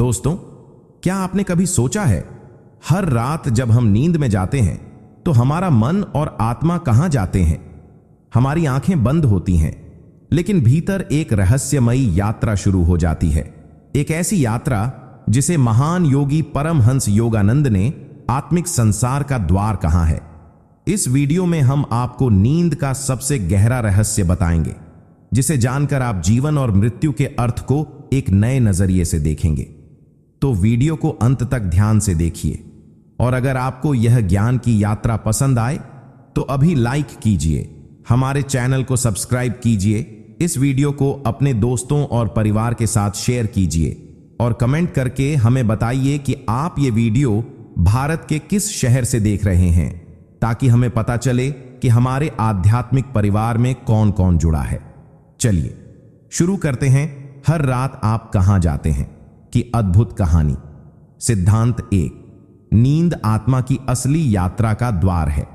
दोस्तों, क्या आपने कभी सोचा है, हर रात जब हम नींद में जाते हैं तो हमारा मन और आत्मा कहां जाते हैं? हमारी आंखें बंद होती हैं, लेकिन भीतर एक रहस्यमयी यात्रा शुरू हो जाती है। एक ऐसी यात्रा जिसे महान योगी परमहंस योगानंद ने आत्मिक संसार का द्वार कहा है। इस वीडियो में हम आपको नींद का सबसे गहरा रहस्य बताएंगे, जिसे जानकर आप जीवन और मृत्यु के अर्थ को एक नए नजरिए से देखेंगे। तो वीडियो को अंत तक ध्यान से देखिए, और अगर आपको यह ज्ञान की यात्रा पसंद आए तो अभी लाइक कीजिए, हमारे चैनल को सब्सक्राइब कीजिए, इस वीडियो को अपने दोस्तों और परिवार के साथ शेयर कीजिए और कमेंट करके हमें बताइए कि आप ये वीडियो भारत के किस शहर से देख रहे हैं, ताकि हमें पता चले कि हमारे आध्यात्मिक परिवार में कौन कौन जुड़ा है। चलिए शुरू करते हैं हर रात आप कहां जाते हैं की अद्भुत कहानी। सिद्धांत 1, नींद आत्मा की असली यात्रा का द्वार है।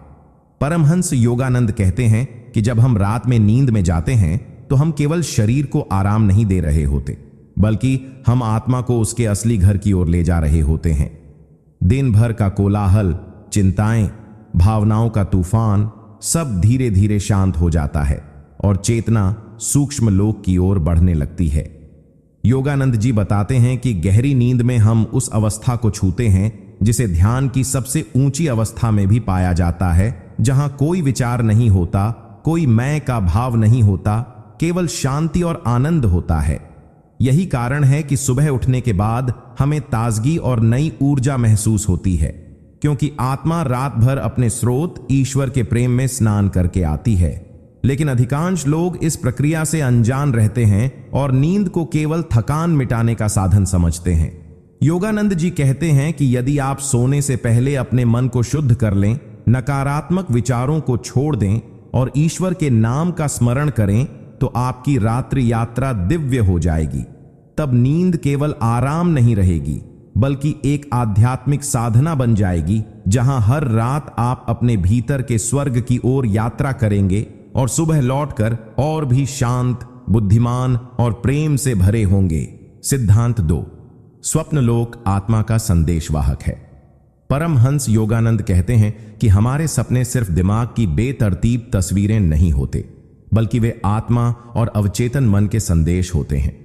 परमहंस योगानंद कहते हैं कि जब हम रात में नींद में जाते हैं तो हम केवल शरीर को आराम नहीं दे रहे होते, बल्कि हम आत्मा को उसके असली घर की ओर ले जा रहे होते हैं। दिन भर का कोलाहल, चिंताएं, भावनाओं का तूफान सब धीरे धीरे शांत हो जाता है और चेतना सूक्ष्म लोक की ओर बढ़ने लगती है। योगानंद जी बताते हैं कि गहरी नींद में हम उस अवस्था को छूते हैं जिसे ध्यान की सबसे ऊंची अवस्था में भी पाया जाता है, जहां कोई विचार नहीं होता, कोई मैं का भाव नहीं होता, केवल शांति और आनंद होता है। यही कारण है कि सुबह उठने के बाद हमें ताजगी और नई ऊर्जा महसूस होती है, क्योंकि आत्मा रात भर अपने स्रोत ईश्वर के प्रेम में स्नान करके आती है। लेकिन अधिकांश लोग इस प्रक्रिया से अनजान रहते हैं और नींद को केवल थकान मिटाने का साधन समझते हैं। योगानंद जी कहते हैं कि यदि आप सोने से पहले अपने मन को शुद्ध कर लें, नकारात्मक विचारों को छोड़ दें और ईश्वर के नाम का स्मरण करें, तो आपकी रात्रि यात्रा दिव्य हो जाएगी। तब नींद केवल आराम नहीं रहेगी, बल्कि एक आध्यात्मिक साधना बन जाएगी, जहां हर रात आप अपने भीतर के स्वर्ग की ओर यात्रा करेंगे और सुबह लौटकर और भी शांत, बुद्धिमान और प्रेम से भरे होंगे। सिद्धांत 2, स्वप्नलोक आत्मा का संदेशवाहक है। परमहंस योगानंद कहते हैं कि हमारे सपने सिर्फ दिमाग की बेतरतीब तस्वीरें नहीं होते, बल्कि वे आत्मा और अवचेतन मन के संदेश होते हैं।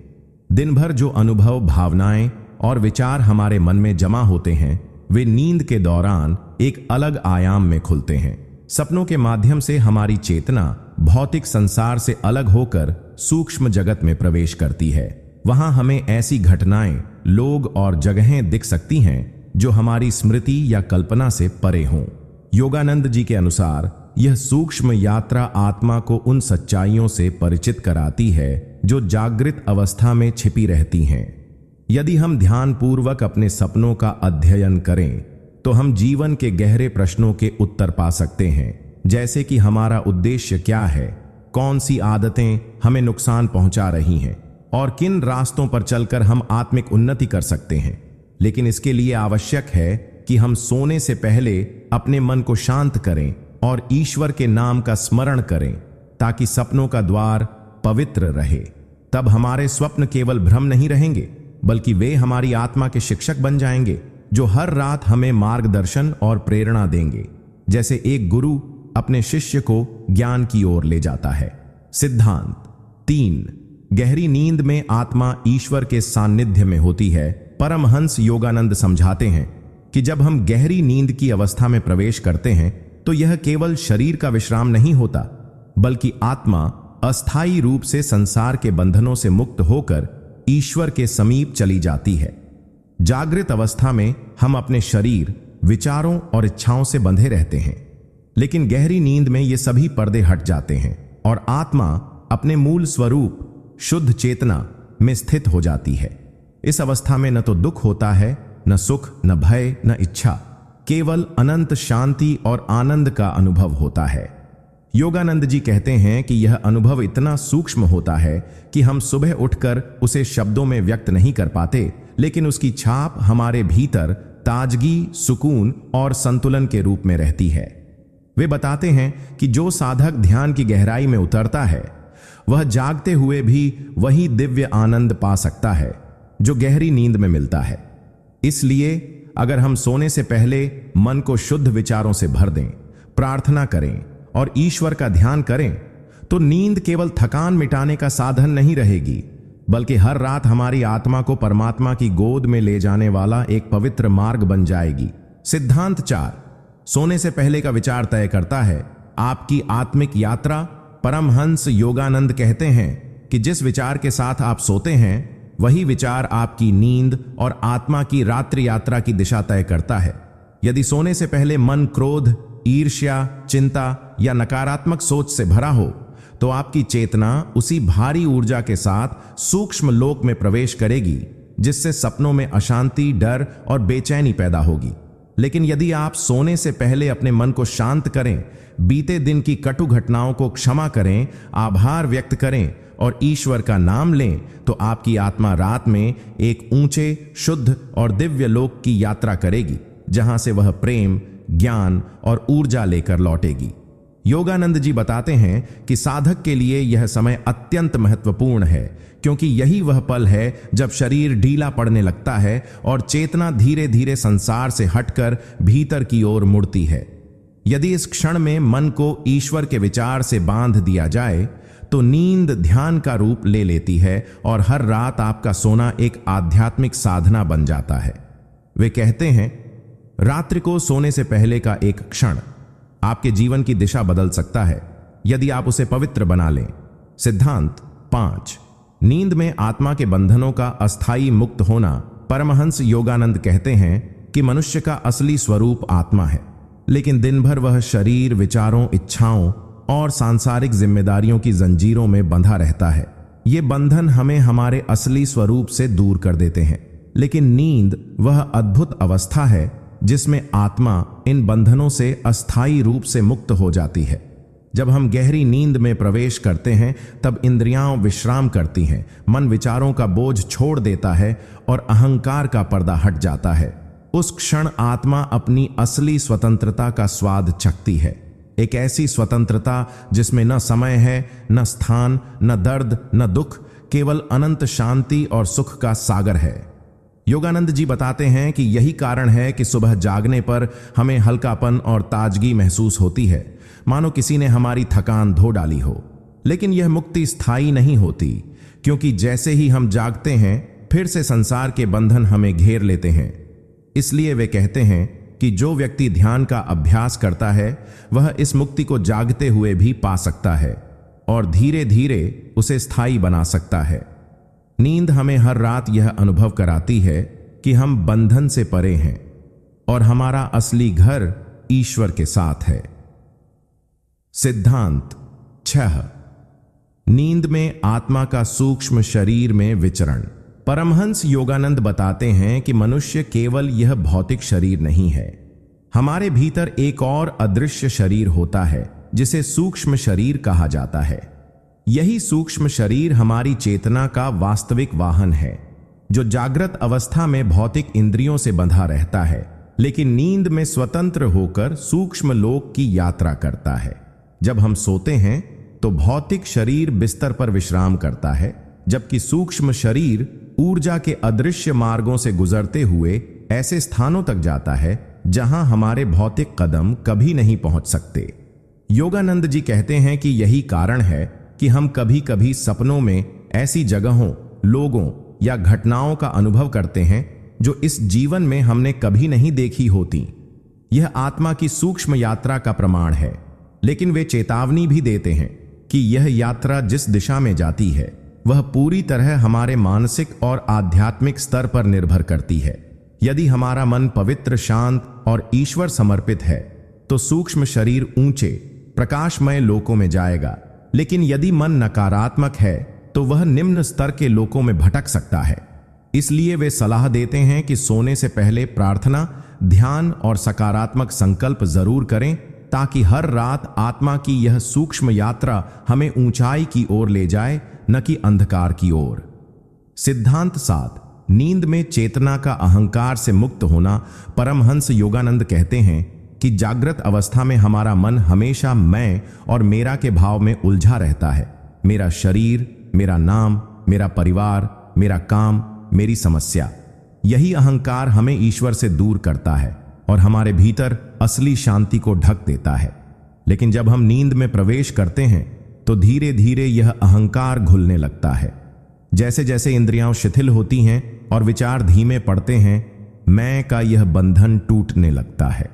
दिन भर जो अनुभव, भावनाएं और विचार हमारे मन में जमा होते हैं, वे नींद के दौरान एक अलग आयाम में खुलते हैं। सपनों के माध्यम से हमारी चेतना भौतिक संसार से अलग होकर सूक्ष्म जगत में प्रवेश करती है। वहां हमें ऐसी घटनाएं, लोग और जगहें दिख सकती हैं जो हमारी स्मृति या कल्पना से परे हों। योगानंद जी के अनुसार यह सूक्ष्म यात्रा आत्मा को उन सच्चाइयों से परिचित कराती है जो जागृत अवस्था में छिपी रहती हैं। यदि हम ध्यानपूर्वक अपने सपनों का अध्ययन करें तो हम जीवन के गहरे प्रश्नों के उत्तर पा सकते हैं, जैसे कि हमारा उद्देश्य क्या है, कौन सी आदतें हमें नुकसान पहुंचा रही हैं और किन रास्तों पर चलकर हम आत्मिक उन्नति कर सकते हैं। लेकिन इसके लिए आवश्यक है कि हम सोने से पहले अपने मन को शांत करें और ईश्वर के नाम का स्मरण करें, ताकि सपनों का द्वार पवित्र रहे। तब हमारे स्वप्न केवल भ्रम नहीं रहेंगे, बल्कि वे हमारी आत्मा के शिक्षक बन जाएंगे, जो हर रात हमें मार्गदर्शन और प्रेरणा देंगे, जैसे एक गुरु अपने शिष्य को ज्ञान की ओर ले जाता है। सिद्धांत 3, गहरी नींद में आत्मा ईश्वर के सानिध्य में होती है। परमहंस योगानंद समझाते हैं कि जब हम गहरी नींद की अवस्था में प्रवेश करते हैं तो यह केवल शरीर का विश्राम नहीं होता, बल्कि आत्मा अस्थायी रूप से संसार के बंधनों से मुक्त होकर ईश्वर के समीप चली जाती है। जागृत अवस्था में हम अपने शरीर, विचारों और इच्छाओं से बंधे रहते हैं, लेकिन गहरी नींद में ये सभी पर्दे हट जाते हैं और आत्मा अपने मूल स्वरूप, शुद्ध चेतना में स्थित हो जाती है। इस अवस्था में न तो दुख होता है, न सुख, न भय, न इच्छा, केवल अनंत शांति और आनंद का अनुभव होता है। योगानंद जी कहते हैं कि यह अनुभव इतना सूक्ष्म होता है कि हम सुबह उठकर उसे शब्दों में व्यक्त नहीं कर पाते, लेकिन उसकी छाप हमारे भीतर ताजगी, सुकून और संतुलन के रूप में रहती है। वे बताते हैं कि जो साधक ध्यान की गहराई में उतरता है, वह जागते हुए भी वही दिव्य आनंद पा सकता है जो गहरी नींद में मिलता है। इसलिए अगर हम सोने से पहले मन को शुद्ध विचारों से भर दें, प्रार्थना करें और ईश्वर का ध्यान करें, तो नींद केवल थकान मिटाने का साधन नहीं रहेगी, बल्कि हर रात हमारी आत्मा को परमात्मा की गोद में ले जाने वाला एक पवित्र मार्ग बन जाएगी। सिद्धांत 4 सोने से पहले का विचार तय करता है आपकी आत्मिक यात्रा। परमहंस योगानंद कहते हैं कि जिस विचार के साथ आप सोते हैं वही विचार आपकी नींद और आत्मा की रात्रि यात्रा की दिशा तय करता है। यदि सोने से पहले मन क्रोध, ईर्ष्या, चिंता या नकारात्मक सोच से भरा हो तो आपकी चेतना उसी भारी ऊर्जा के साथ सूक्ष्म लोक में प्रवेश करेगी, जिससे सपनों में अशांति, डर और बेचैनी पैदा होगी। लेकिन यदि आप सोने से पहले अपने मन को शांत करें, बीते दिन की कटु घटनाओं को क्षमा करें, आभार व्यक्त करें और ईश्वर का नाम लें, तो आपकी आत्मा रात में एक ऊंचे, शुद्ध और दिव्य लोक की यात्रा करेगी, जहां से वह प्रेम, ज्ञान और ऊर्जा लेकर लौटेगी। योगानंद जी बताते हैं कि साधक के लिए यह समय अत्यंत महत्वपूर्ण है, क्योंकि यही वह पल है जब शरीर ढीला पड़ने लगता है और चेतना धीरे धीरे संसार से हटकर भीतर की ओर मुड़ती है। यदि इस क्षण में मन को ईश्वर के विचार से बांध दिया जाए तो नींद ध्यान का रूप ले लेती है और हर रात आपका सोना एक आध्यात्मिक साधना बन जाता है। वे कहते हैं, रात्रि को सोने से पहले का एक क्षण आपके जीवन की दिशा बदल सकता है, यदि आप उसे पवित्र बना लें। सिद्धांत 5 नींद में आत्मा के बंधनों का अस्थायी मुक्त होना। परमहंस योगानंद कहते हैं कि मनुष्य का असली स्वरूप आत्मा है, लेकिन दिन भर वह शरीर, विचारों, इच्छाओं और सांसारिक जिम्मेदारियों की जंजीरों में बंधा रहता है। ये बंधन हमें हमारे असली स्वरूप से दूर कर देते हैं। लेकिन नींद वह अद्भुत अवस्था है जिसमें आत्मा इन बंधनों से अस्थायी रूप से मुक्त हो जाती है। जब हम गहरी नींद में प्रवेश करते हैं तब इंद्रियां विश्राम करती हैं, मन विचारों का बोझ छोड़ देता है और अहंकार का पर्दा हट जाता है। उस क्षण आत्मा अपनी असली स्वतंत्रता का स्वाद चखती है, एक ऐसी स्वतंत्रता जिसमें न समय है, न स्थान, न दर्द, न दुख, केवल अनंत शांति और सुख का सागर है। योगानंद जी बताते हैं कि यही कारण है कि सुबह जागने पर हमें हल्कापन और ताजगी महसूस होती है, मानो किसी ने हमारी थकान धो डाली हो। लेकिन यह मुक्ति स्थायी नहीं होती, क्योंकि जैसे ही हम जागते हैं फिर से संसार के बंधन हमें घेर लेते हैं। इसलिए वे कहते हैं कि जो व्यक्ति ध्यान का अभ्यास करता है वह इस मुक्ति को जागते हुए भी पा सकता है और धीरे धीरे उसे स्थायी बना सकता है। नींद हमें हर रात यह अनुभव कराती है कि हम बंधन से परे हैं और हमारा असली घर ईश्वर के साथ है। सिद्धांत 6 नींद में आत्मा का सूक्ष्म शरीर में विचरण। परमहंस योगानंद बताते हैं कि मनुष्य केवल यह भौतिक शरीर नहीं है, हमारे भीतर एक और अदृश्य शरीर होता है जिसे सूक्ष्म शरीर कहा जाता है। यही सूक्ष्म शरीर हमारी चेतना का वास्तविक वाहन है, जो जागृत अवस्था में भौतिक इंद्रियों से बंधा रहता है, लेकिन नींद में स्वतंत्र होकर सूक्ष्म लोक की यात्रा करता है। जब हम सोते हैं तो भौतिक शरीर बिस्तर पर विश्राम करता है, जबकि सूक्ष्म शरीर ऊर्जा के अदृश्य मार्गों से गुजरते हुए ऐसे स्थानों तक जाता है जहां हमारे भौतिक कदम कभी नहीं पहुंच सकते। योगानंद जी कहते हैं कि यही कारण है कि हम कभी कभी सपनों में ऐसी जगहों, लोगों या घटनाओं का अनुभव करते हैं जो इस जीवन में हमने कभी नहीं देखी होती। यह आत्मा की सूक्ष्म यात्रा का प्रमाण है, लेकिन वे चेतावनी भी देते हैं कि यह यात्रा जिस दिशा में जाती है वह पूरी तरह हमारे मानसिक और आध्यात्मिक स्तर पर निर्भर करती है। यदि हमारा मन पवित्र, शांत और ईश्वर समर्पित है तो सूक्ष्म शरीर ऊंचे, प्रकाशमय लोकों में जाएगा, लेकिन यदि मन नकारात्मक है तो वह निम्न स्तर के लोकों में भटक सकता है। इसलिए वे सलाह देते हैं कि सोने से पहले प्रार्थना, ध्यान और सकारात्मक संकल्प जरूर करें, ताकि हर रात आत्मा की यह सूक्ष्म यात्रा हमें ऊंचाई की ओर ले जाए, न कि अंधकार की ओर। सिद्धांत 7 नींद में चेतना का अहंकार से मुक्त होना। परमहंस योगानंद कहते हैं कि जागृत अवस्था में हमारा मन हमेशा मैं और मेरा के भाव में उलझा रहता है। मेरा शरीर, मेरा नाम, मेरा परिवार, मेरा काम मेरी समस्या। यही अहंकार हमें ईश्वर से दूर करता है और हमारे भीतर असली शांति को ढक देता है। लेकिन जब हम नींद में प्रवेश करते हैं तो धीरे धीरे यह अहंकार घुलने लगता है। जैसे जैसे इंद्रियां शिथिल होती हैं और विचार धीमे पड़ते हैं, मैं का यह बंधन टूटने लगता है।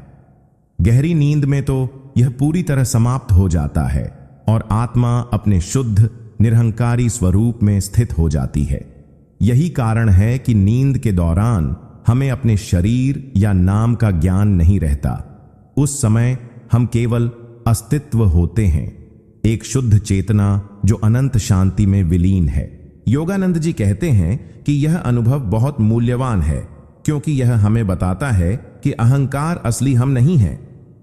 गहरी नींद में तो यह पूरी तरह समाप्त हो जाता है और आत्मा अपने शुद्ध निरहंकारी स्वरूप में स्थित हो जाती है। यही कारण है कि नींद के दौरान हमें अपने शरीर या नाम का ज्ञान नहीं रहता। उस समय हम केवल अस्तित्व होते हैं, एक शुद्ध चेतना जो अनंत शांति में विलीन है। योगानंद जी कहते हैं कि यह अनुभव बहुत मूल्यवान है, क्योंकि यह हमें बताता है कि अहंकार असली हम नहीं हैं,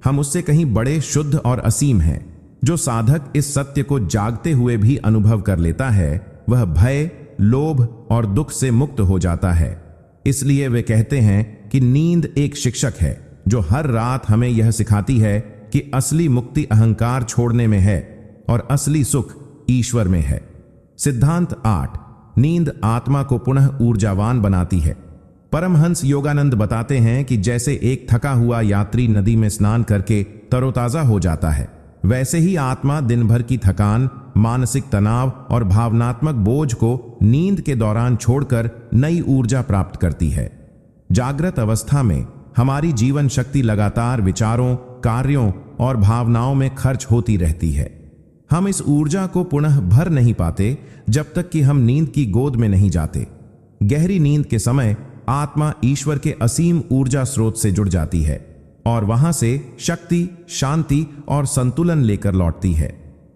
हम उससे कहीं बड़े शुद्ध और असीम हैं। जो साधक इस सत्य को जागते हुए भी अनुभव कर लेता है, वह भय, लोभ और दुख से मुक्त हो जाता है। इसलिए वे कहते हैं कि नींद एक शिक्षक है जो हर रात हमें यह सिखाती है कि असली मुक्ति अहंकार छोड़ने में है और असली सुख ईश्वर में है। सिद्धांत 8, नींद आत्मा को पुनः ऊर्जावान बनाती है। परमहंस योगानंद बताते हैं कि जैसे एक थका हुआ यात्री नदी में स्नान करके तरोताजा हो जाता है, वैसे ही आत्मा दिन भर की थकान, मानसिक तनाव और भावनात्मक बोझ को नींद के दौरान छोड़कर नई ऊर्जा प्राप्त करती है। जागृत अवस्था में हमारी जीवन शक्ति लगातार विचारों, कार्यों और भावनाओं में खर्च होती रहती है। हम इस ऊर्जा को पुनः भर नहीं पाते जब तक कि हम नींद की गोद में नहीं जाते। गहरी नींद के समय आत्मा ईश्वर के असीम ऊर्जा स्रोत से जुड़ जाती है और वहां से शक्ति, शांति और संतुलन लेकर लौटती है।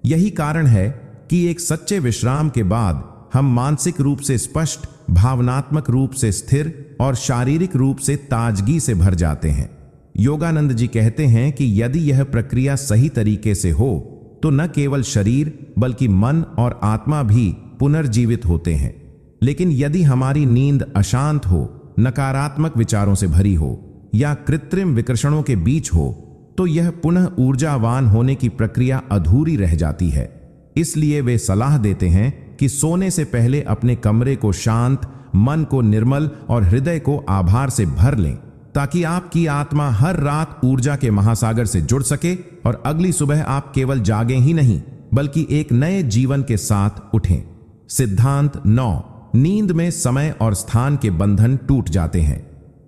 यही कारण है कि एक सच्चे विश्राम के बाद हम मानसिक रूप से स्पष्ट, भावनात्मक रूप से स्थिर और शारीरिक रूप से ताजगी से भर जाते हैं। योगानंद जी कहते हैं कि यदि यह प्रक्रिया सही तरीके से हो तो न केवल शरीर बल्कि मन और आत्मा भी पुनर्जीवित होते हैं। लेकिन यदि हमारी नींद अशांत हो, नकारात्मक विचारों से भरी हो या कृत्रिम विकर्षणों के बीच हो, तो यह पुनः ऊर्जावान होने की प्रक्रिया अधूरी रह जाती है। इसलिए वे सलाह देते हैं कि सोने से पहले अपने कमरे को शांत, मन को निर्मल और हृदय को आभार से भर लें, ताकि आपकी आत्मा हर रात ऊर्जा के महासागर से जुड़ सके और अगली सुबह आप केवल जागें ही नहीं बल्कि एक नए जीवन के साथ उठें। सिद्धांत 9, नींद में समय और स्थान के बंधन टूट जाते हैं।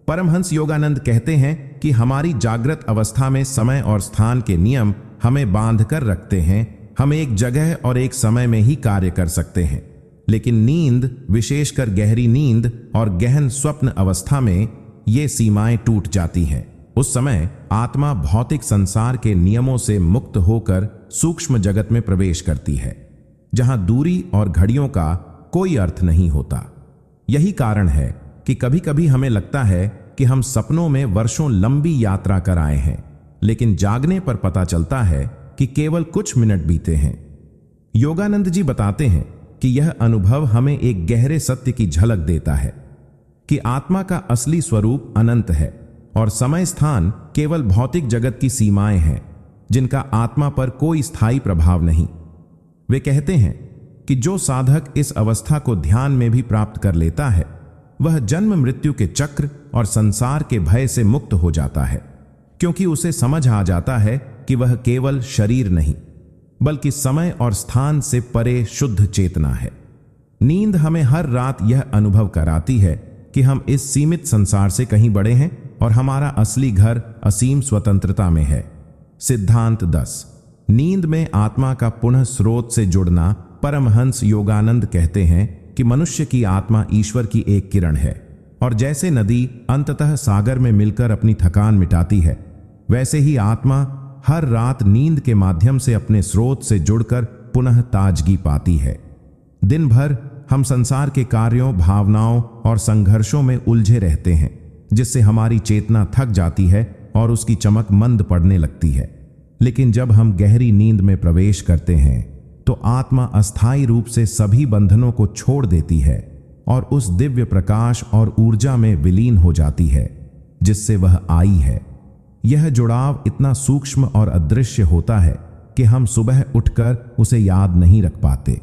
परमहंस योगानंद कहते हैं कि हमारी जागृत अवस्था में समय और स्थान के नियम हमें बांध कर रखते हैं। हम एक जगह और एक समय में ही कार्य कर सकते हैं। लेकिन नींद, विशेषकर गहरी नींद और गहन स्वप्न अवस्था में ये सीमाएं टूट जाती हैं। उस समय आत्मा भौतिक संसार के नियमों से मुक्त होकर सूक्ष्म जगत में प्रवेश करती है, जहां दूरी और घड़ियों का कोई अर्थ नहीं होता। यही कारण है कि कभी कभी हमें लगता है कि हम सपनों में वर्षों लंबी यात्रा कर आए हैं, लेकिन जागने पर पता चलता है कि केवल कुछ मिनट बीते हैं। योगानंद जी बताते हैं कि यह अनुभव हमें एक गहरे सत्य की झलक देता है कि आत्मा का असली स्वरूप अनंत है और समय स्थान केवल भौतिक जगत की सीमाएं हैं, जिनका आत्मा पर कोई स्थायी प्रभाव नहीं। वे कहते हैं कि जो साधक इस अवस्था को ध्यान में भी प्राप्त कर लेता है, वह जन्म मृत्यु के चक्र और संसार के भय से मुक्त हो जाता है, क्योंकि उसे समझ आ जाता है कि वह केवल शरीर नहीं बल्कि समय और स्थान से परे शुद्ध चेतना है। नींद हमें हर रात यह अनुभव कराती है कि हम इस सीमित संसार से कहीं बड़े हैं और हमारा असली घर असीम स्वतंत्रता में है। सिद्धांत 10, नींद में आत्मा का पुनः स्रोत से जुड़ना। परमहंस योगानंद कहते हैं कि मनुष्य की आत्मा ईश्वर की एक किरण है और जैसे नदी अंततः सागर में मिलकर अपनी थकान मिटाती है, वैसे ही आत्मा हर रात नींद के माध्यम से अपने स्रोत से जुड़कर पुनः ताजगी पाती है। दिन भर हम संसार के कार्यों, भावनाओं और संघर्षों में उलझे रहते हैं, जिससे हमारी चेतना थक जाती है और उसकी चमक मंद पड़ने लगती है। लेकिन जब हम गहरी नींद में प्रवेश करते हैं तो आत्मा अस्थायी रूप से सभी बंधनों को छोड़ देती है और उस दिव्य प्रकाश और ऊर्जा में विलीन हो जाती है जिससे वह आई है। यह जुड़ाव इतना सूक्ष्म और अदृश्य होता है कि हम सुबह उठकर उसे याद नहीं रख पाते,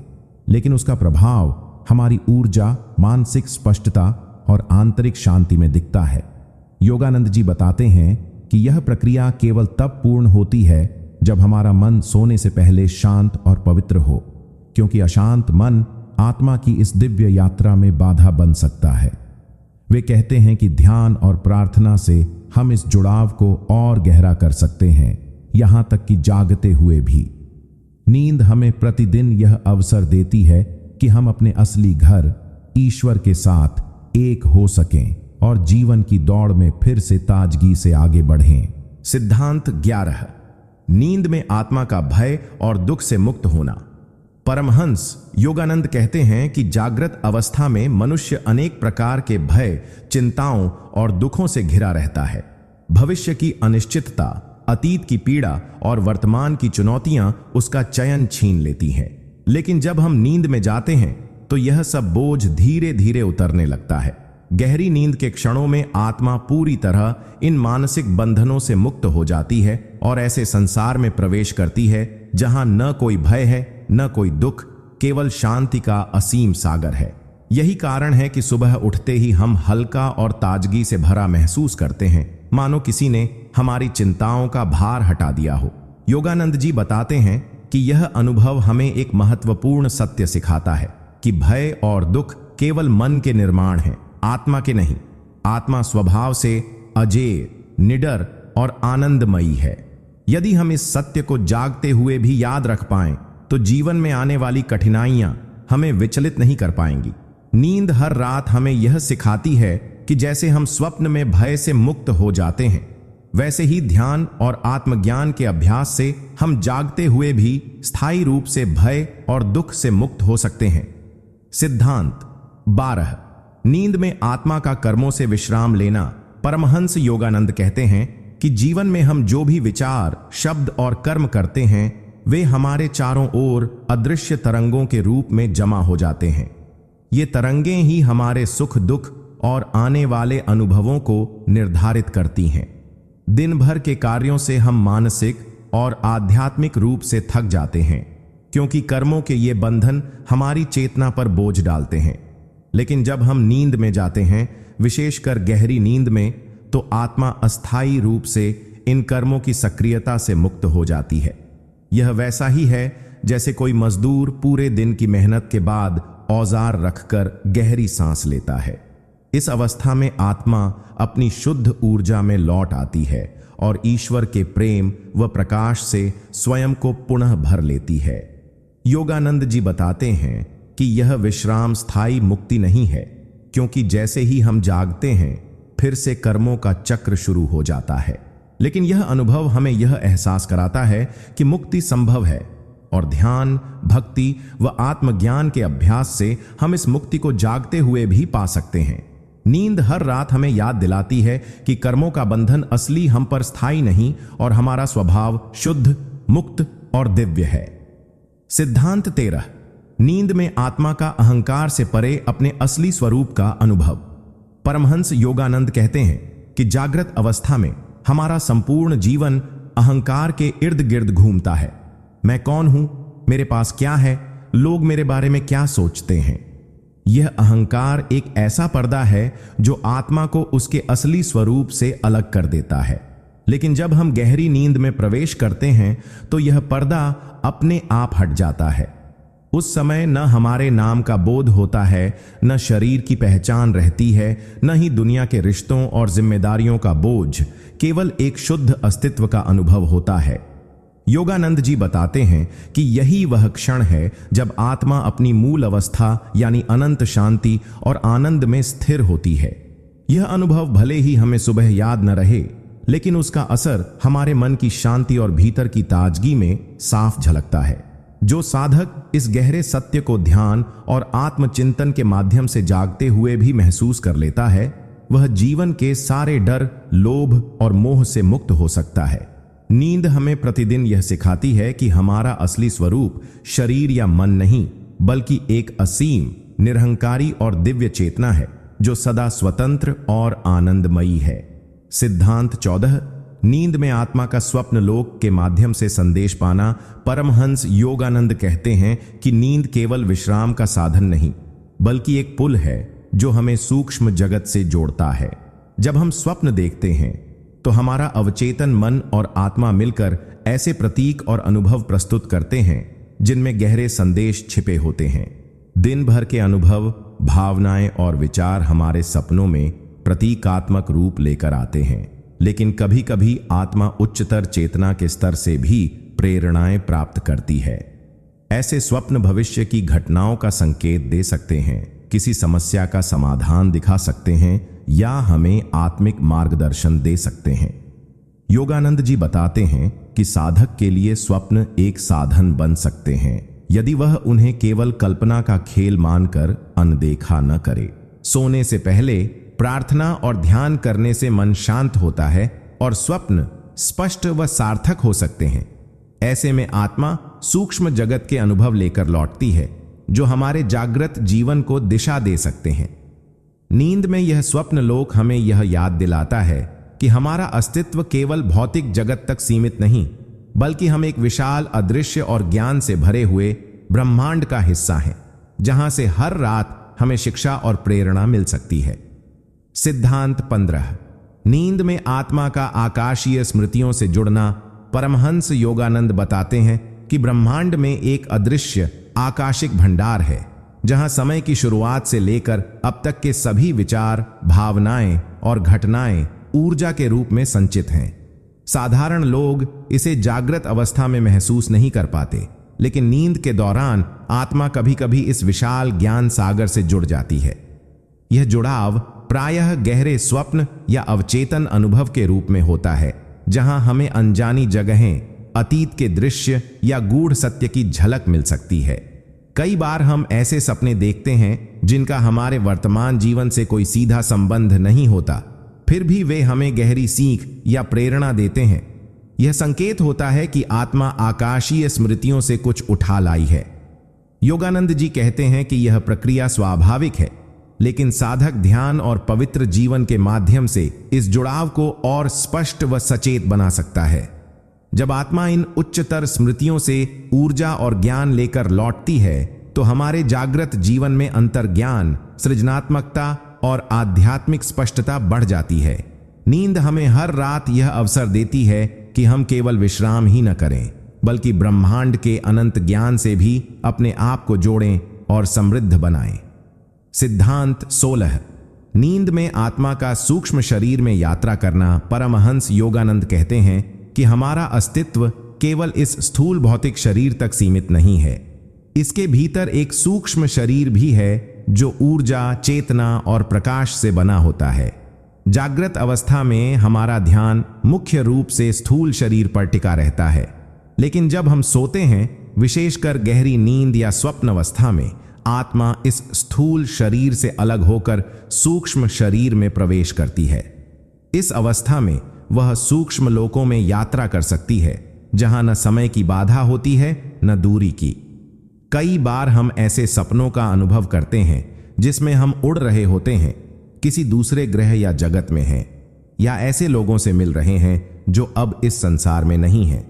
लेकिन उसका प्रभाव हमारी ऊर्जा, मानसिक स्पष्टता और आंतरिक शांति में दिखता है। योगानंद जी बताते हैं कि यह प्रक्रिया केवल तब पूर्ण होती है जब हमारा मन सोने से पहले शांत और पवित्र हो, क्योंकि अशांत मन आत्मा की इस दिव्य यात्रा में बाधा बन सकता है। वे कहते हैं कि ध्यान और प्रार्थना से हम इस जुड़ाव को और गहरा कर सकते हैं, यहां तक कि जागते हुए भी। नींद हमें प्रतिदिन यह अवसर देती है कि हम अपने असली घर ईश्वर के साथ एक हो सकें और जीवन की दौड़ में फिर से ताजगी से आगे बढ़ें। सिद्धांत 11। नींद में आत्मा का भय और दुख से मुक्त होना। परमहंस योगानंद कहते हैं कि जागृत अवस्था में मनुष्य अनेक प्रकार के भय, चिंताओं और दुखों से घिरा रहता है। भविष्य की अनिश्चितता, अतीत की पीड़ा और वर्तमान की चुनौतियां उसका चयन छीन लेती हैं। लेकिन जब हम नींद में जाते हैं तो यह सब बोझ धीरे धीरे उतरने लगता है। गहरी नींद के क्षणों में आत्मा पूरी तरह इन मानसिक बंधनों से मुक्त हो जाती है और ऐसे संसार में प्रवेश करती है जहां न कोई भय है, न कोई दुख, केवल शांति का असीम सागर है। यही कारण है कि सुबह उठते ही हम हल्का और ताजगी से भरा महसूस करते हैं, मानो किसी ने हमारी चिंताओं का भार हटा दिया हो। योगानंद जी बताते हैं कि यह अनुभव हमें एक महत्वपूर्ण सत्य सिखाता है कि भय और दुख केवल मन के निर्माण हैं, आत्मा के नहीं। आत्मा स्वभाव से अजेय, निडर और आनंदमयी है। यदि हम इस सत्य को जागते हुए भी याद रख पाएं तो जीवन में आने वाली कठिनाइयां हमें विचलित नहीं कर पाएंगी। नींद हर रात हमें यह सिखाती है कि जैसे हम स्वप्न में भय से मुक्त हो जाते हैं, वैसे ही ध्यान और आत्मज्ञान के अभ्यास से हम जागते हुए भी स्थायी रूप से भय और दुख से मुक्त हो सकते हैं। सिद्धांत 12। नींद में आत्मा का कर्मों से विश्राम लेना। परमहंस योगानंद कहते हैं कि जीवन में हम जो भी विचार, शब्द और कर्म करते हैं वे हमारे चारों ओर अदृश्य तरंगों के रूप में जमा हो जाते हैं। ये तरंगें ही हमारे सुख दुख और आने वाले अनुभवों को निर्धारित करती हैं। दिन भर के कार्यों से हम मानसिक और आध्यात्मिक रूप से थक जाते हैं, क्योंकि कर्मों के ये बंधन हमारी चेतना पर बोझ डालते हैं। लेकिन जब हम नींद में जाते हैं, विशेषकर गहरी नींद में, तो आत्मा अस्थायी रूप से इन कर्मों की सक्रियता से मुक्त हो जाती है। यह वैसा ही है जैसे कोई मजदूर पूरे दिन की मेहनत के बाद औजार रखकर गहरी सांस लेता है। इस अवस्था में आत्मा अपनी शुद्ध ऊर्जा में लौट आती है और ईश्वर के प्रेम व प्रकाश से स्वयं को पुनः भर लेती है। योगानंद जी बताते हैं कि यह विश्राम स्थायी मुक्ति नहीं है, क्योंकि जैसे ही हम जागते हैं फिर से कर्मों का चक्र शुरू हो जाता है। लेकिन यह अनुभव हमें यह एहसास कराता है कि मुक्ति संभव है और ध्यान, भक्ति व आत्मज्ञान के अभ्यास से हम इस मुक्ति को जागते हुए भी पा सकते हैं। नींद हर रात हमें याद दिलाती है कि कर्मों का बंधन असली हम पर स्थायी नहीं और हमारा स्वभाव शुद्ध, मुक्त और दिव्य है। सिद्धांत 13। नींद में आत्मा का अहंकार से परे अपने असली स्वरूप का अनुभव। परमहंस योगानंद कहते हैं कि जागृत अवस्था में हमारा संपूर्ण जीवन अहंकार के इर्द गिर्द घूमता है। मैं कौन हूं, मेरे पास क्या है, लोग मेरे बारे में क्या सोचते हैं। यह अहंकार एक ऐसा पर्दा है जो आत्मा को उसके असली स्वरूप से अलग कर देता है। लेकिन जब हम गहरी नींद में प्रवेश करते हैं तो यह पर्दा अपने आप हट जाता है। उस समय न हमारे नाम का बोध होता है, न शरीर की पहचान रहती है, न ही दुनिया के रिश्तों और जिम्मेदारियों का बोझ, केवल एक शुद्ध अस्तित्व का अनुभव होता है। योगानंद जी बताते हैं कि यही वह क्षण है जब आत्मा अपनी मूल अवस्था यानी अनंत शांति और आनंद में स्थिर होती है। यह अनुभव भले ही हमें सुबह याद न रहे, लेकिन उसका असर हमारे मन की शांति और भीतर की ताजगी में साफ झलकता है। जो साधक इस गहरे सत्य को ध्यान और आत्मचिंतन के माध्यम से जागते हुए भी महसूस कर लेता है, वह जीवन के सारे डर, लोभ और मोह से मुक्त हो सकता है। नींद हमें प्रतिदिन यह सिखाती है कि हमारा असली स्वरूप शरीर या मन नहीं, बल्कि एक असीम, निरहंकारी और दिव्य चेतना है जो सदा स्वतंत्र और आनंदमयी है। सिद्धांत 14। नींद में आत्मा का स्वप्न लोक के माध्यम से संदेश पाना। परमहंस योगानंद कहते हैं कि नींद केवल विश्राम का साधन नहीं, बल्कि एक पुल है जो हमें सूक्ष्म जगत से जोड़ता है। जब हम स्वप्न देखते हैं तो हमारा अवचेतन मन और आत्मा मिलकर ऐसे प्रतीक और अनुभव प्रस्तुत करते हैं जिनमें गहरे संदेश छिपे होते हैं। दिन भर के अनुभव, भावनाएं और विचार हमारे सपनों में प्रतीकात्मक रूप लेकर आते हैं, लेकिन कभी कभी आत्मा उच्चतर चेतना के स्तर से भी प्रेरणाएं प्राप्त करती है। ऐसे स्वप्न भविष्य की घटनाओं का संकेत दे सकते हैं, किसी समस्या का समाधान दिखा सकते हैं या हमें आत्मिक मार्गदर्शन दे सकते हैं। योगानंद जी बताते हैं कि साधक के लिए स्वप्न एक साधन बन सकते हैं यदि वह उन्हें केवल कल्पना का खेल मानकर अनदेखा न करे। सोने से पहले प्रार्थना और ध्यान करने से मन शांत होता है और स्वप्न स्पष्ट व सार्थक हो सकते हैं। ऐसे में आत्मा सूक्ष्म जगत के अनुभव लेकर लौटती है जो हमारे जागृत जीवन को दिशा दे सकते हैं। नींद में यह स्वप्न लोक हमें यह याद दिलाता है कि हमारा अस्तित्व केवल भौतिक जगत तक सीमित नहीं, बल्कि हम एक विशाल अदृश्य और ज्ञान से भरे हुए ब्रह्मांड का हिस्सा हैं, जहां से हर रात हमें शिक्षा और प्रेरणा मिल सकती है। सिद्धांत 15। नींद में आत्मा का आकाशीय स्मृतियों से जुड़ना। परमहंस योगानंद बताते हैं कि ब्रह्मांड में एक अदृश्य आकाशिक भंडार है जहां समय की शुरुआत से लेकर अब तक के सभी विचार, भावनाएं और घटनाएं ऊर्जा के रूप में संचित हैं। साधारण लोग इसे जागृत अवस्था में महसूस नहीं कर पाते, लेकिन नींद के दौरान आत्मा कभी कभी इस विशाल ज्ञान सागर से जुड़ जाती है। यह जुड़ाव प्रायः गहरे स्वप्न या अवचेतन अनुभव के रूप में होता है, जहां हमें अनजानी जगहें, अतीत के दृश्य या गूढ़ सत्य की झलक मिल सकती है। कई बार हम ऐसे सपने देखते हैं जिनका हमारे वर्तमान जीवन से कोई सीधा संबंध नहीं होता, फिर भी वे हमें गहरी सीख या प्रेरणा देते हैं। यह संकेत होता है कि आत्मा आकाशीय स्मृतियों से कुछ उठा लाई है। योगानंद जी कहते हैं कि यह प्रक्रिया स्वाभाविक है, लेकिन साधक ध्यान और पवित्र जीवन के माध्यम से इस जुड़ाव को और स्पष्ट व सचेत बना सकता है। जब आत्मा इन उच्चतर स्मृतियों से ऊर्जा और ज्ञान लेकर लौटती है तो हमारे जागृत जीवन में अंतर्ज्ञान, सृजनात्मकता और आध्यात्मिक स्पष्टता बढ़ जाती है। नींद हमें हर रात यह अवसर देती है कि हम केवल विश्राम ही न करें, बल्कि ब्रह्मांड के अनंत ज्ञान से भी अपने आप को जोड़ें और समृद्ध बनाएं। सिद्धांत 16। नींद में आत्मा का सूक्ष्म शरीर में यात्रा करना। परमहंस योगानंद कहते हैं कि हमारा अस्तित्व केवल इस स्थूल भौतिक शरीर तक सीमित नहीं है। इसके भीतर एक सूक्ष्म शरीर भी है जो ऊर्जा, चेतना और प्रकाश से बना होता है। जागृत अवस्था में हमारा ध्यान मुख्य रूप से स्थूल शरीर पर टिका रहता है, लेकिन जब हम सोते हैं, विशेषकर गहरी नींद या स्वप्न अवस्था में, आत्मा इस स्थूल शरीर से अलग होकर सूक्ष्म शरीर में प्रवेश करती है। इस अवस्था में वह सूक्ष्म लोकों में यात्रा कर सकती है, जहां न समय की बाधा होती है न दूरी की। कई बार हम ऐसे सपनों का अनुभव करते हैं जिसमें हम उड़ रहे होते हैं, किसी दूसरे ग्रह या जगत में हैं, या ऐसे लोगों से मिल रहे हैं जो अब इस संसार में नहीं हैं।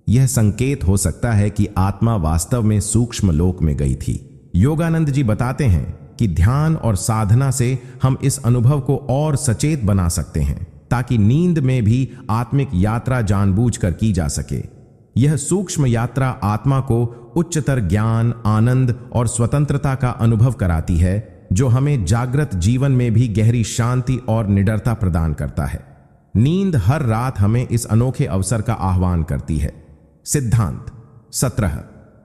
यह संकेत हो सकता है कि आत्मा वास्तव में सूक्ष्म लोक में गई थी। योगानंद जी बताते हैं कि ध्यान और साधना से हम इस अनुभव को और सचेत बना सकते हैं, ताकि नींद में भी आत्मिक यात्रा जानबूझकर की जा सके। यह सूक्ष्म यात्रा आत्मा को उच्चतर ज्ञान, आनंद और स्वतंत्रता का अनुभव कराती है, जो हमें जागृत जीवन में भी गहरी शांति और निडरता प्रदान करता है। नींद हर रात हमें इस अनोखे अवसर का आह्वान करती है। सिद्धांत 17।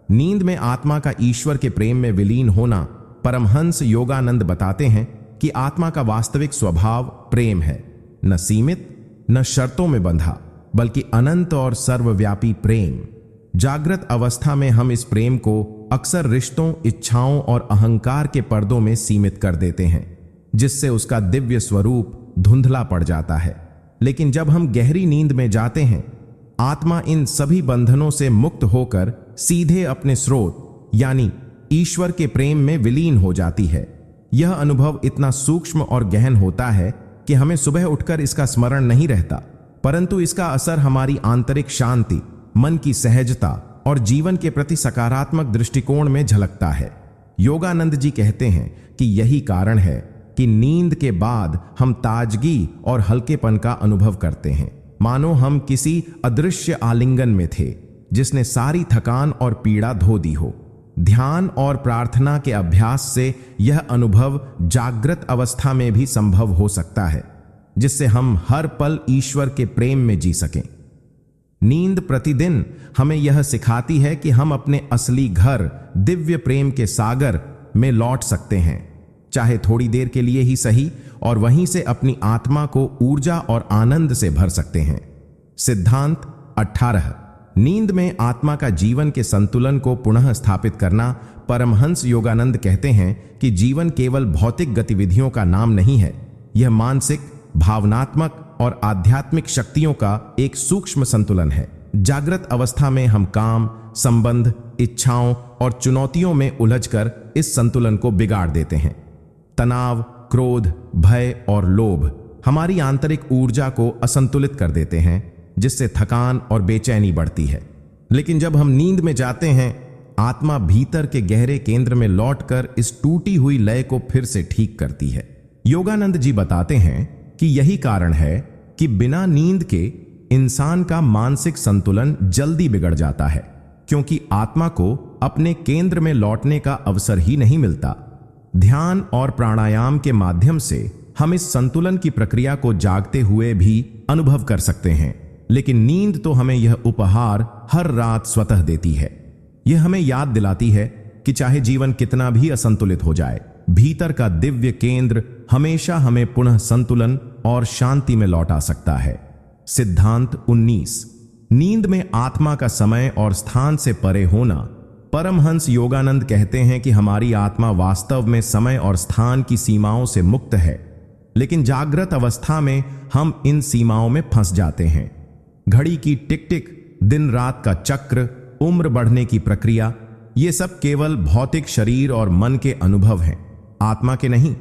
नींद में आत्मा का ईश्वर के प्रेम में विलीन होना। परमहंस योगानंद बताते हैं कि आत्मा का वास्तविक स्वभाव प्रेम है, न सीमित न शर्तों में बंधा, बल्कि अनंत और सर्वव्यापी प्रेम। जागृत अवस्था में हम इस प्रेम को अक्सर रिश्तों, इच्छाओं और अहंकार के पर्दों में सीमित कर देते हैं, जिससे उसका दिव्य स्वरूप धुंधला पड़ जाता है। लेकिन जब हम गहरी नींद में जाते हैं, आत्मा इन सभी बंधनों से मुक्त होकर सीधे अपने स्रोत यानी ईश्वर के प्रेम में विलीन हो जाती है। यह अनुभव इतना सूक्ष्म और गहन होता है कि हमें सुबह उठकर इसका स्मरण नहीं रहता, परंतु इसका असर हमारी आंतरिक शांति, मन की सहजता और जीवन के प्रति सकारात्मक दृष्टिकोण में झलकता है। योगानंद जी कहते हैं कि यही कारण है कि नींद के बाद हम ताजगी और हल्केपन का अनुभव करते हैं, मानो हम किसी अदृश्य आलिंगन में थे जिसने सारी थकान और पीड़ा धो दी हो। ध्यान और प्रार्थना के अभ्यास से यह अनुभव जागृत अवस्था में भी संभव हो सकता है, जिससे हम हर पल ईश्वर के प्रेम में जी सकें। नींद प्रतिदिन हमें यह सिखाती है कि हम अपने असली घर दिव्य प्रेम के सागर में लौट सकते हैं, चाहे थोड़ी देर के लिए ही सही, और वहीं से अपनी आत्मा को ऊर्जा और आनंद से भर सकते हैं। सिद्धांत 18। नींद में आत्मा का जीवन के संतुलन को पुनः स्थापित करना। परमहंस योगानंद कहते हैं कि जीवन केवल भौतिक गतिविधियों का नाम नहीं है, यह मानसिक, भावनात्मक और आध्यात्मिक शक्तियों का एक सूक्ष्म संतुलन है। जागृत अवस्था में हम काम, संबंध, इच्छाओं और चुनौतियों में उलझकर इस संतुलन को बिगाड़ देते हैं। तनाव, क्रोध, भय और लोभ हमारी आंतरिक ऊर्जा को असंतुलित कर देते हैं, जिससे थकान और बेचैनी बढ़ती है। लेकिन जब हम नींद में जाते हैं, आत्मा भीतर के गहरे केंद्र में लौटकर इस टूटी हुई लय को फिर से ठीक करती है। योगानंद जी बताते हैं कि यही कारण है कि बिना नींद के इंसान का मानसिक संतुलन जल्दी बिगड़ जाता है, क्योंकि आत्मा को अपने केंद्र में लौटने का अवसर ही नहीं मिलता। ध्यान और प्राणायाम के माध्यम से हम इस संतुलन की प्रक्रिया को जागते हुए भी अनुभव कर सकते हैं, लेकिन नींद तो हमें यह उपहार हर रात स्वतः देती है। यह हमें याद दिलाती है कि चाहे जीवन कितना भी असंतुलित हो जाए, भीतर का दिव्य केंद्र हमेशा हमें पुनः संतुलन और शांति में लौटा सकता है। सिद्धांत 19। नींद में आत्मा का समय और स्थान से परे होना। परमहंस योगानंद कहते हैं कि हमारी आत्मा वास्तव में समय और स्थान की सीमाओं से मुक्त है, लेकिन जागृत अवस्था में हम इन सीमाओं में फंस जाते हैं। घड़ी की टिक टिक, दिन रात का चक्र, उम्र बढ़ने की प्रक्रिया, ये सब केवल भौतिक शरीर और मन के अनुभव हैं, आत्मा के नहीं।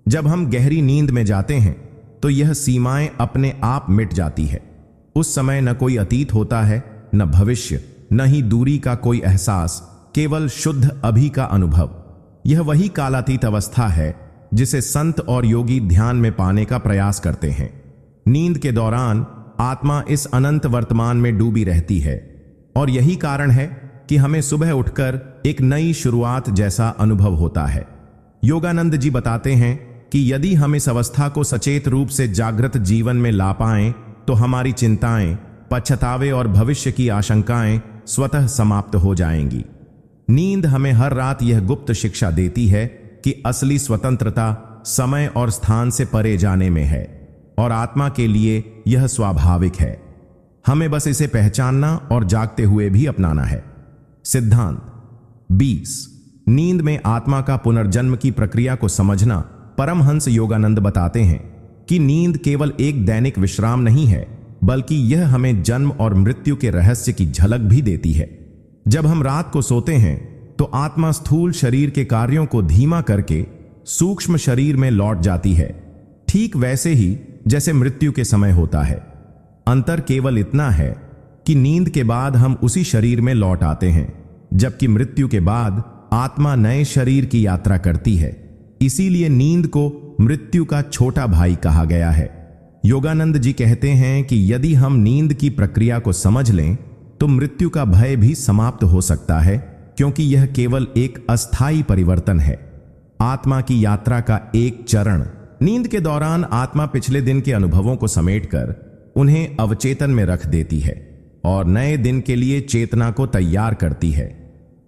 जब हम गहरी नींद में जाते हैं तो यह सीमाएं अपने आप मिट जाती है। उस समय न कोई अतीत होता है, न भविष्य, न ही दूरी का कोई एहसास, केवल शुद्ध अभी का अनुभव। यह वही कालातीत अवस्था है जिसे संत और योगी ध्यान में पाने का प्रयास करते हैं। नींद के दौरान आत्मा इस अनंत वर्तमान में डूबी रहती है, और यही कारण है कि हमें सुबह उठकर एक नई शुरुआत जैसा अनुभव होता है। योगानंद जी बताते हैं कि यदि हम इस अवस्था को सचेत रूप से जागृत जीवन में ला पाएं, तो हमारी चिंताएं, पछतावे और भविष्य की आशंकाएं स्वतः समाप्त हो जाएंगी। नींद हमें हर रात यह गुप्त शिक्षा देती है कि असली स्वतंत्रता समय और स्थान से परे जाने में है, और आत्मा के लिए यह स्वाभाविक है। हमें बस इसे पहचानना और जागते हुए भी अपनाना है। सिद्धांत 20। नींद में आत्मा का पुनर्जन्म की प्रक्रिया को समझना। परमहंस योगानंद बताते हैं कि नींद केवल एक दैनिक विश्राम नहीं है, बल्कि यह हमें जन्म और मृत्यु के रहस्य की झलक भी देती है। जब हम रात को सोते हैं तो आत्मा स्थूल शरीर के कार्यों को धीमा करके सूक्ष्म शरीर में लौट जाती है, ठीक वैसे ही जैसे मृत्यु के समय होता है। अंतर केवल इतना है कि नींद के बाद हम उसी शरीर में लौट आते हैं, जबकि मृत्यु के बाद आत्मा नए शरीर की यात्रा करती है। इसीलिए नींद को मृत्यु का छोटा भाई कहा गया है। योगानंद जी कहते हैं कि यदि हम नींद की प्रक्रिया को समझ लें तो मृत्यु का भय भी समाप्त हो सकता है, क्योंकि यह केवल एक अस्थायी परिवर्तन है, आत्मा की यात्रा का एक चरण। नींद के दौरान आत्मा पिछले दिन के अनुभवों को समेटकर उन्हें अवचेतन में रख देती है और नए दिन के लिए चेतना को तैयार करती है।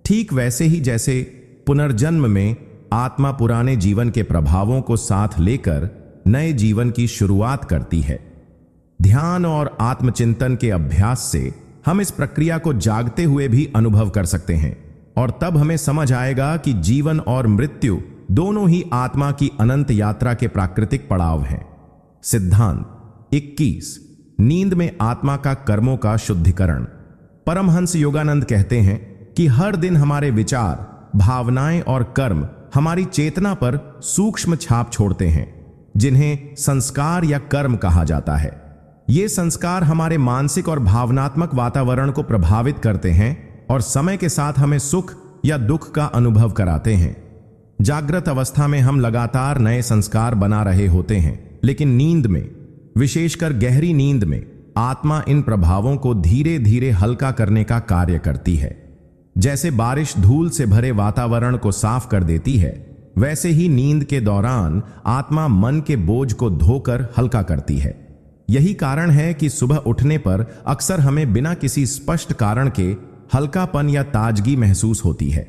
ठीक वैसे ही जैसे पुनर्जन्म में आत्मा पुराने जीवन के प्रभावों को साथ लेकर नए जीवन की शुरुआत करती है। ध्यान और आत्मचिंतन के अभ्यास से हम इस प्रक्रिया को जागते हुए भी अनुभव कर सकते हैं, और तब हमें समझ आएगा कि जीवन और मृत्यु दोनों ही आत्मा की अनंत यात्रा के प्राकृतिक पड़ाव हैं। सिद्धांत 21। नींद में आत्मा का कर्मों का शुद्धिकरण। परमहंस योगानंद कहते हैं कि हर दिन हमारे विचार, भावनाएं और कर्म हमारी चेतना पर सूक्ष्म छाप छोड़ते हैं, जिन्हें संस्कार या कर्म कहा जाता है। ये संस्कार हमारे मानसिक और भावनात्मक वातावरण को प्रभावित करते हैं और समय के साथ हमें सुख या दुख का अनुभव कराते हैं। जागृत अवस्था में हम लगातार नए संस्कार बना रहे होते हैं, लेकिन नींद में, विशेषकर गहरी नींद में, आत्मा इन प्रभावों को धीरे धीरे हल्का करने का कार्य करती है। जैसे बारिश धूल से भरे वातावरण को साफ कर देती है, वैसे ही नींद के दौरान आत्मा मन के बोझ को धोकर हल्का करती है। यही कारण है कि सुबह उठने पर अक्सर हमें बिना किसी स्पष्ट कारण के हल्कापन या ताजगी महसूस होती है।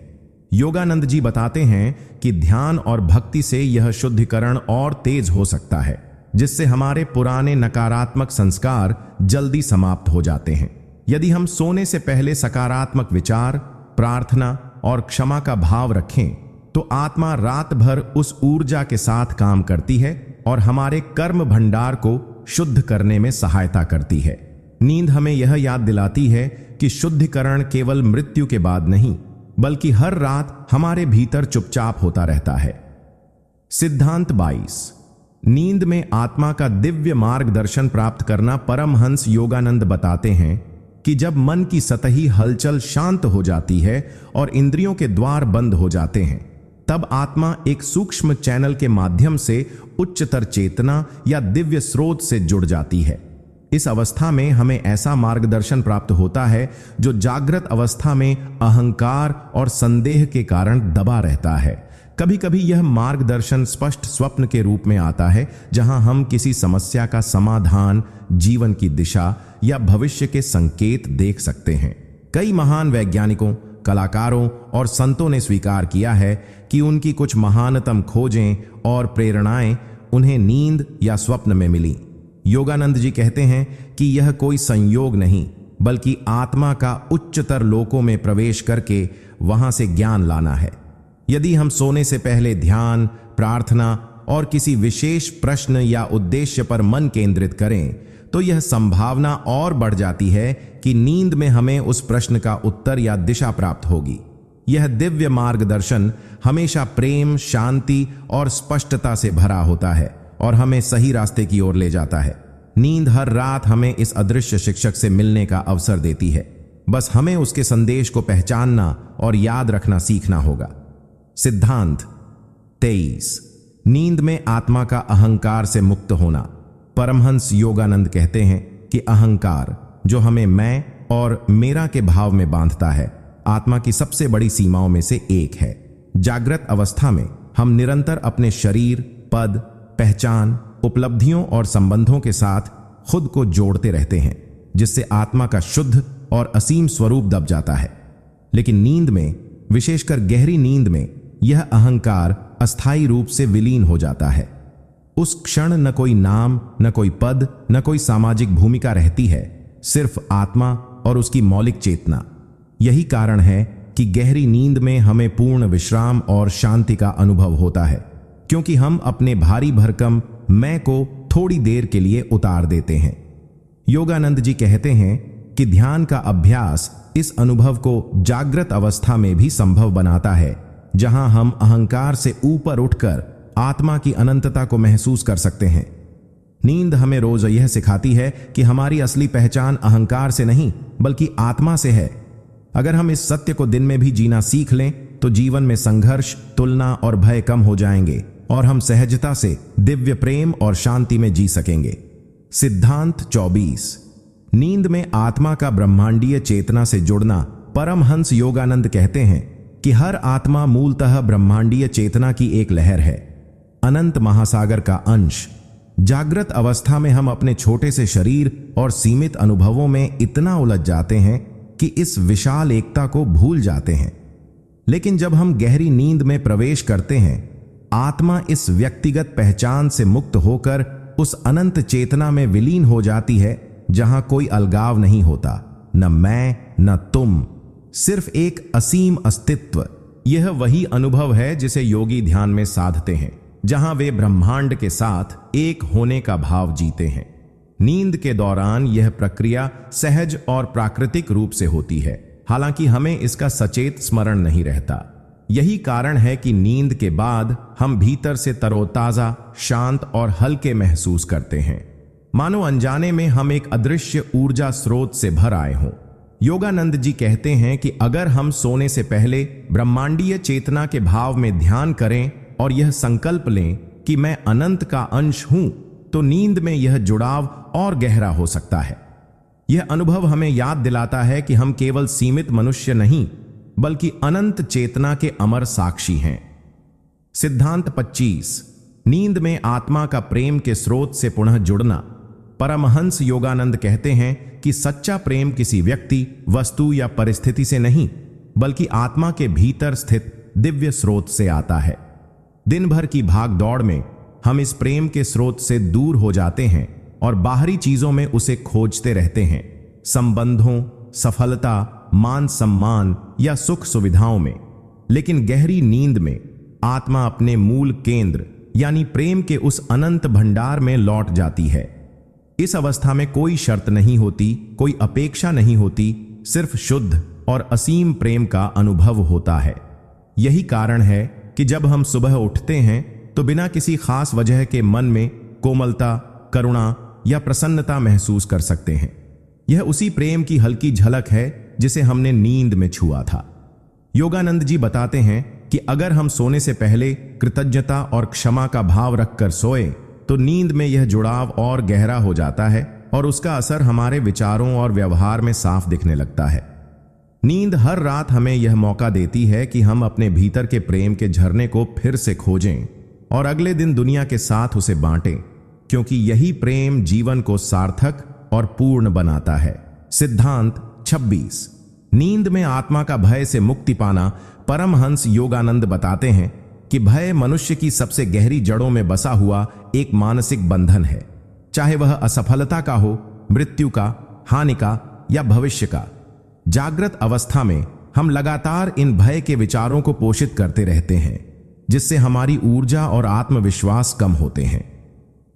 योगानंद जी बताते हैं कि ध्यान और भक्ति से यह शुद्धिकरण और तेज हो सकता है, जिससे हमारे पुराने नकारात्मक संस्कार जल्दी समाप्त हो जाते हैं। यदि हम सोने से पहले सकारात्मक विचार, प्रार्थना और क्षमा का भाव रखें, तो आत्मा रात भर उस ऊर्जा के साथ काम करती है और हमारे कर्म भंडार को शुद्ध करने में सहायता करती है। नींद हमें यह याद दिलाती है कि शुद्धिकरण केवल मृत्यु के बाद नहीं, बल्कि हर रात हमारे भीतर चुपचाप होता रहता है। सिद्धांत 22। नींद में आत्मा का दिव्य मार्गदर्शन प्राप्त करना। परमहंस योगानंद बताते हैं कि जब मन की सतही हलचल शांत हो जाती है और इंद्रियों के द्वार बंद हो जाते हैं, तब आत्मा एक सूक्ष्म चैनल के माध्यम से उच्चतर चेतना या दिव्य स्रोत से जुड़ जाती है। इस अवस्था में हमें ऐसा मार्गदर्शन प्राप्त होता है जो जागृत अवस्था में अहंकार और संदेह के कारण दबा रहता है। कभी कभी यह मार्गदर्शन स्पष्ट स्वप्न के रूप में आता है, जहां हम किसी समस्या का समाधान, जीवन की दिशा या भविष्य के संकेत देख सकते हैं। कई महान वैज्ञानिकों, कलाकारों और संतों ने स्वीकार किया है कि उनकी कुछ महानतम खोजें और प्रेरणाएं उन्हें नींद या स्वप्न में मिली। योगानंद जी कहते हैं कि यह कोई संयोग नहीं, बल्कि आत्मा का उच्चतर लोकों में प्रवेश करके वहां से ज्ञान लाना है। यदि हम सोने से पहले ध्यान, प्रार्थना और किसी विशेष प्रश्न या उद्देश्य पर मन केंद्रित करें, तो यह संभावना और बढ़ जाती है कि नींद में हमें उस प्रश्न का उत्तर या दिशा प्राप्त होगी। यह दिव्य मार्गदर्शन हमेशा प्रेम, शांति और स्पष्टता से भरा होता है और हमें सही रास्ते की ओर ले जाता है। नींद हर रात हमें इस अदृश्य शिक्षक से मिलने का अवसर देती है। बस हमें उसके संदेश को पहचानना और याद रखना सीखना होगा। सिद्धांत 23। नींद में आत्मा का अहंकार से मुक्त होना। परमहंस योगानंद कहते हैं कि अहंकार, जो हमें मैं और मेरा के भाव में बांधता है, आत्मा की सबसे बड़ी सीमाओं में से एक है। जागृत अवस्था में हम निरंतर अपने शरीर, पद, पहचान, उपलब्धियों और संबंधों के साथ खुद को जोड़ते रहते हैं, जिससे आत्मा का शुद्ध और असीम स्वरूप दब जाता है। लेकिन नींद में, विशेषकर गहरी नींद में, यह अहंकार अस्थायी रूप से विलीन हो जाता है। उस क्षण न कोई नाम, न कोई पद, न कोई सामाजिक भूमिका रहती है, सिर्फ आत्मा और उसकी मौलिक चेतना। यही कारण है कि गहरी नींद में हमें पूर्ण विश्राम और शांति का अनुभव होता है, क्योंकि हम अपने भारी भरकम मैं को थोड़ी देर के लिए उतार देते हैं। योगानंद जी कहते हैं कि ध्यान का अभ्यास इस अनुभव को जागृत अवस्था में भी संभव बनाता है, जहां हम अहंकार से ऊपर उठकर आत्मा की अनंतता को महसूस कर सकते हैं। नींद हमें रोज यह सिखाती है कि हमारी असली पहचान अहंकार से नहीं, बल्कि आत्मा से है। अगर हम इस सत्य को दिन में भी जीना सीख लें, तो जीवन में संघर्ष, तुलना और भय कम हो जाएंगे और हम सहजता से दिव्य प्रेम और शांति में जी सकेंगे। सिद्धांत 24। नींद में आत्मा का ब्रह्मांडीय चेतना से जुड़ना। परमहंस योगानंद कहते हैं कि हर आत्मा मूलतः ब्रह्मांडीय चेतना की एक लहर है, अनंत महासागर का अंश। जागृत अवस्था में हम अपने छोटे से शरीर और सीमित अनुभवों में इतना उलझ जाते हैं कि इस विशाल एकता को भूल जाते हैं। लेकिन जब हम गहरी नींद में प्रवेश करते हैं, आत्मा इस व्यक्तिगत पहचान से मुक्त होकर उस अनंत चेतना में विलीन हो जाती है, जहां कोई अलगाव नहीं होता, न मैं न तुम, सिर्फ एक असीम अस्तित्व। यह वही अनुभव है जिसे योगी ध्यान में साधते हैं, जहां वे ब्रह्मांड के साथ एक होने का भाव जीते हैं। नींद के दौरान यह प्रक्रिया सहज और प्राकृतिक रूप से होती है, हालांकि हमें इसका सचेत स्मरण नहीं रहता। यही कारण है कि नींद के बाद हम भीतर से तरोताजा, शांत और हल्के महसूस करते हैं, मानो अनजाने में हम एक अदृश्य ऊर्जा स्रोत से भर आए हों। योगानंद जी कहते हैं कि अगर हम सोने से पहले ब्रह्मांडीय चेतना के भाव में ध्यान करें और यह संकल्प लें कि मैं अनंत का अंश हूं, तो नींद में यह जुड़ाव और गहरा हो सकता है। यह अनुभव हमें याद दिलाता है कि हम केवल सीमित मनुष्य नहीं, बल्कि अनंत चेतना के अमर साक्षी हैं। सिद्धांत 25। नींद में आत्मा का प्रेम के स्रोत से पुनः जुड़ना। परमहंस योगानंद कहते हैं कि सच्चा प्रेम किसी व्यक्ति, वस्तु या परिस्थिति से नहीं, बल्कि आत्मा के भीतर स्थित दिव्य स्रोत से आता है। दिन भर की भाग दौड़ में हम इस प्रेम के स्रोत से दूर हो जाते हैं और बाहरी चीजों में उसे खोजते रहते हैं, संबंधों, सफलता, मान सम्मान या सुख सुविधाओं में। लेकिन गहरी नींद में आत्मा अपने मूल केंद्र यानी प्रेम के उस अनंत भंडार में लौट जाती है। इस अवस्था में कोई शर्त नहीं होती, कोई अपेक्षा नहीं होती, सिर्फ शुद्ध और असीम प्रेम का अनुभव होता है। यही कारण है कि जब हम सुबह उठते हैं तो बिना किसी खास वजह के मन में कोमलता, करुणा या प्रसन्नता महसूस कर सकते हैं। यह उसी प्रेम की हल्की झलक है जिसे हमने नींद में छुआ था। योगानंद जी बताते हैं कि अगर हम सोने से पहले कृतज्ञता और क्षमा का भाव रखकर सोए तो नींद में यह जुड़ाव और गहरा हो जाता है और उसका असर हमारे विचारों और व्यवहार में साफ दिखने लगता है। नींद हर रात हमें यह मौका देती है कि हम अपने भीतर के प्रेम के झरने को फिर से खोजें और अगले दिन दुनिया के साथ उसे बांटें, क्योंकि यही प्रेम जीवन को सार्थक और पूर्ण बनाता है। सिद्धांत 26। नींद में आत्मा का भय से मुक्ति पाना। परमहंस योगानंद बताते हैं कि भय मनुष्य की सबसे गहरी जड़ों में बसा हुआ एक मानसिक बंधन है, चाहे वह असफलता का हो, मृत्यु का, हानि का या भविष्य का। जागृत अवस्था में हम लगातार इन भय के विचारों को पोषित करते रहते हैं, जिससे हमारी ऊर्जा और आत्मविश्वास कम होते हैं।